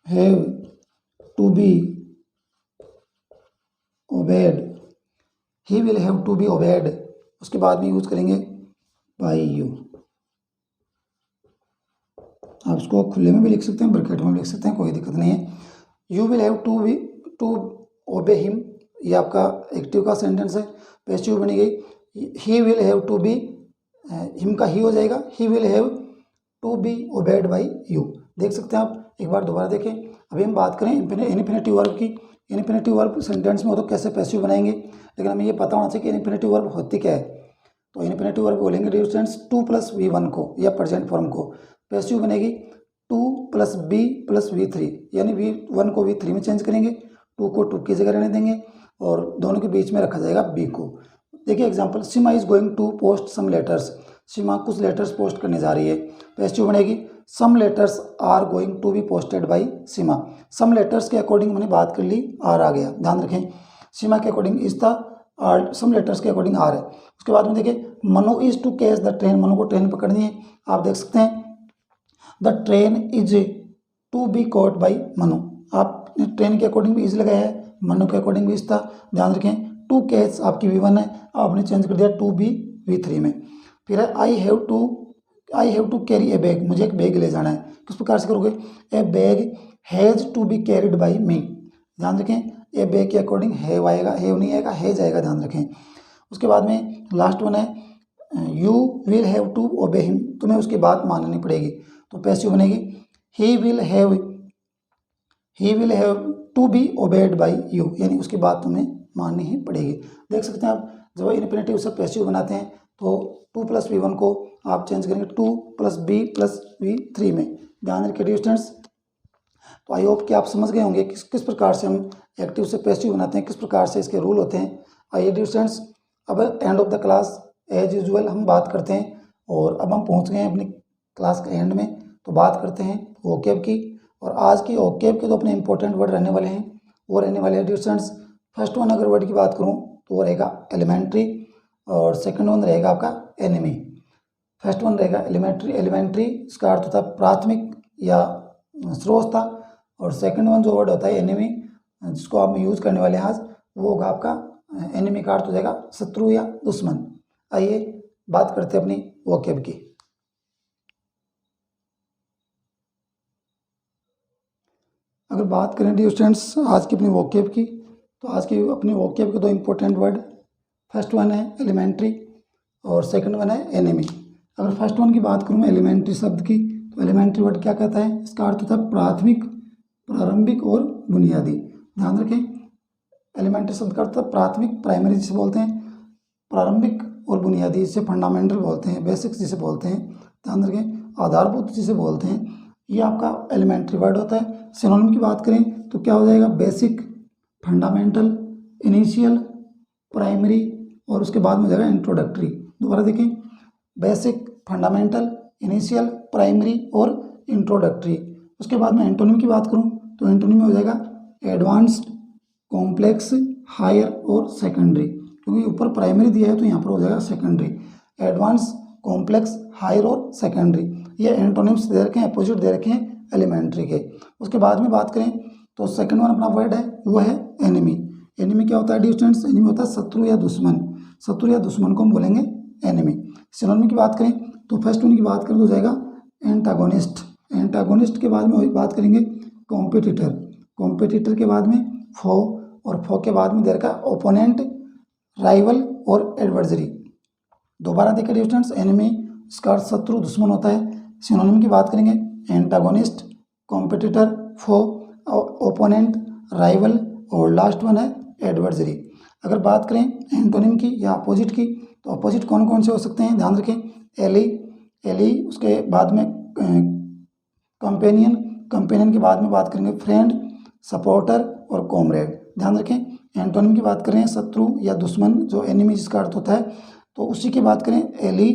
have to be obeyed, he will have to be obeyed, उसके बाद में यूज करेंगे बाय यू। आप इसको खुले में भी लिख सकते हैं, ब्रैकेट में भी लिख सकते हैं, कोई दिक्कत नहीं है। You will have to obey him, ये आपका एक्टिव का सेंटेंस है, पैसिव बनी गई। He will have to be, him का ही हो जाएगा, he will have to be obeyed by you. देख सकते हैं आप, एक बार दोबारा देखें। अभी हम बात करें इन्फिनेटिव वर्ब की। इन्फिनेटिव वर्ब सेंटेंस में हो तो कैसे पैसिव बनाएंगे, लेकिन हमें ये पता होना चाहिए कि इन्फिनेटिव वर्ब होती क्या है। तो इन्फिनेटिव वर्ब बोलेंगे डियर स्टूडेंट्स 2 + V1 को या प्रेजेंट फॉर्म को, पैसिव बनेगी 2 + B + V3, यानी V1 को V3 में चेंज करेंगे, 2 को 2 की जगह रहने देंगे और दोनों के बीच में रखा जाएगा B को। देखिए example, Seema is going to post some letters, Seema कुछ लेटर्स पोस्ट करने जा रही है, पैसिव बनेगी some letters are going to be posted by Seema. Some letters के अकॉर्डिंग मैंने बात कर ली, आर आ गया, ध्यान रखें सीमा के अकॉर्डिंग इज था, आर सम लेटर्स के अकॉर्डिंग आर है। उसके बाद में देखिए Manu is to catch the train, Manu को ट्रेन पकड़नी है, आप देख सकते हैं the train is to be caught by Manu, आपने ट्रेन के अकॉर्डिंग भी इज लगाया है, मनु के अकॉर्डिंग भी इज था, ध्यान रखें। टू कैच आपकी V1 है, आपने चेंज कर दिया 2B V3 में। फिर है I have to carry a bag, मुझे एक बैग ले जाना है, किस प्रकार से करोगे, a bag has to be carried by me, ध्यान रखें ए बैग के अकॉर्डिंग हैव आएगा, हैव नहीं आएगा, हैज आएगा, ध्यान रखें। उसके बाद में लास्ट वन है you will have to obey him, तुम्हें उसकी बात माननी पड़ेगी, तो पैसिव बनेगी he will have to be obeyed by you, यानी उसकी बात तुम्हें माननी ही पड़ेगी। देख सकते हैं आप, जब इन्फिनेटिव से पैसिव बनाते हैं तो 2 + V1 को आप चेंज करेंगे 2 + B + V3 में, ध्यान रखिए डियर स्टूडेंट्स। तो आई होप कि आप समझ गए होंगे किस प्रकार से हम एक्टिव से पैसिव बनाते हैं, किस प्रकार से इसके रूल होते हैं। आइए डियर स्टूडेंट्स, अब end of the class as usual हम बात करते हैं, और अब हम पहुंच गए हैं अपनी क्लास के एंड में, तो बात करते हैं वोकैब की। और आज की वोकैब के तो अपने इंपॉर्टेंट वर्ड रहने वाले हैं, वो रहने वाले हैं डियर स्टूडेंट्स। फर्स्ट वन अगर वर्ड की बात करूँ तो वो रहेगा एलिमेंट्री, और सेकंड वन रहेगा आपका एनिमी। फर्स्ट वन रहेगा एलिमेंट्री, इसका अर्थ होता है प्राथमिक या स्रोत था, और सेकंड वन जो वर्ड होता है एनिमी, जिसको आप यूज़ करने वाले हैं आज, वो होगा आपका एनिमी का अर्थ हो जाएगा शत्रु या दुश्मन। आइए बात करते हैं अपनी वोकैब की। अगर बात करें डियर स्टूडेंट्स आज की अपनी वोकैब की, तो आज की अपनी वोकैब के दो इंपॉर्टेंट वर्ड, फर्स्ट वन है एलिमेंट्री और सेकंड वन है एनिमी। अगर फर्स्ट वन की बात करूँ मैं एलिमेंट्री शब्द की, तो एलिमेंट्री वर्ड क्या कहता है, इसका अर्थ होता है प्राथमिक, प्रारंभिक और बुनियादी। ध्यान रखें एलिमेंट्री शब्द का अर्थ है प्राथमिक, प्राइमरी जिसे बोलते हैं, प्रारंभिक और बुनियादी जिसे फंडामेंटल बोलते हैं, बेसिक्स जिसे बोलते हैं, ध्यान रखें आधारभूत जिसे बोलते हैं, ये आपका एलिमेंट्री वर्ड होता है। सिनोनिम की बात करें तो क्या हो जाएगा, बेसिक, फंडामेंटल, इनिशियल, प्राइमरी, और उसके बाद में हो जाएगा इंट्रोडक्टरी। दोबारा देखें, बेसिक, फंडामेंटल, इनिशियल, प्राइमरी और इंट्रोडक्टरी। उसके बाद में एंटोनिम की बात करूं तो एंटोनिम में हो जाएगा एडवांस्ड, कॉम्प्लेक्स, हायर और सेकेंडरी, क्योंकि ऊपर प्राइमरी दिया है तो यहाँ पर हो जाएगा सेकेंडरी। एडवांस, कॉम्प्लेक्स, हायर और सेकेंडरी, ये एंटोनिम्स दे रखे हैं, अपोजिट दे रखे हैं एलिमेंट्री के। उसके बाद में बात करें तो सेकंड वन अपना वर्ड है वो है एनिमी। एनिमी क्या होता है डियर स्टूडेंट्स, एनिमी होता है शत्रु या दुश्मन, शत्रु या दुश्मन को हम बोलेंगे एनिमी। सिनोनिम की बात करें तो फर्स्ट वन की बात करें तो हो जाएगा एंटागोनिस्ट, एंटागोनिस्ट के बाद में बात करेंगे कॉम्पिटिटर, कॉम्पिटिटर के बाद में फो, और फो के बाद में दे रखा ओपोनेंट, राइवल और एडवर्जरी। दोबारा देखिए डियर स्टूडेंट्स, एनिमी इसका अर्थ शत्रु, दुश्मन होता है। सिनोनिम की बात करेंगे एंटागोनिस्ट, कॉम्पिटिटर, फो, ओपोनेंट, राइवल और लास्ट वन है एडवर्जरी। अगर बात करें एंटोनिम की या अपोजिट की, तो अपोजिट कौन कौन से हो सकते हैं, ध्यान रखें। एली, उसके बाद में कंपेनियन, कंपेनियन के बाद में बात करेंगे फ्रेंड, सपोर्टर और कॉमरेड। ध्यान रखें, एंटोनिम की बात करें शत्रु या दुश्मन, जो एनिमी जिसका अर्थ होता है, तो उसी की बात करें एली,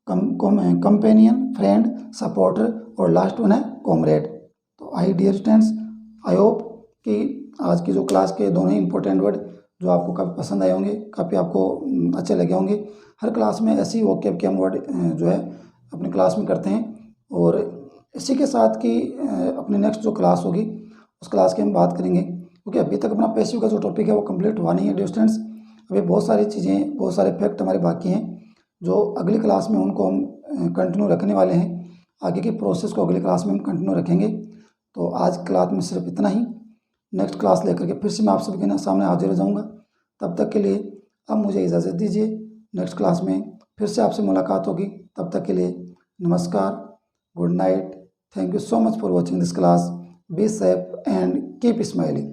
कंपेनियन, फ्रेंड, सपोर्टर और लास्ट वन है कॉमरेड। तो आई डियर स्टूडेंट्स, आई होप कि आज की जो क्लास के दोनों ही इंपॉर्टेंट वर्ड जो आपको काफ़ी पसंद आए होंगे, काफ़ी आपको अच्छे लगे होंगे। हर क्लास में ऐसी वोकैब के हम वर्ड जो है अपनी क्लास में करते हैं, और इसी के साथ कि अपनी नेक्स्ट जो क्लास होगी उस क्लास की हम बात करेंगे, क्योंकि अभी तक अपना पैसिव का जो टॉपिक है वो कंप्लीट हुआ नहीं है डियर स्टूडेंट्स। अभी बहुत सारी चीज़ें, बहुत सारे फैक्ट हमारे बाकी हैं, जो अगली क्लास में उनको हम कंटिन्यू रखने वाले हैं। आगे की प्रोसेस को अगली क्लास में हम कंटिन्यू रखेंगे। तो आज क्लास में सिर्फ इतना ही। नेक्स्ट क्लास लेकर के फिर से मैं आप सभी के सामने हाजिर हो जाऊँगा। तब तक के लिए अब मुझे इजाज़त दीजिए। नेक्स्ट क्लास में फिर से आपसे मुलाकात होगी। तब तक के लिए नमस्कार, good night, thank you so much for watching this class. Be safe and keep smiling.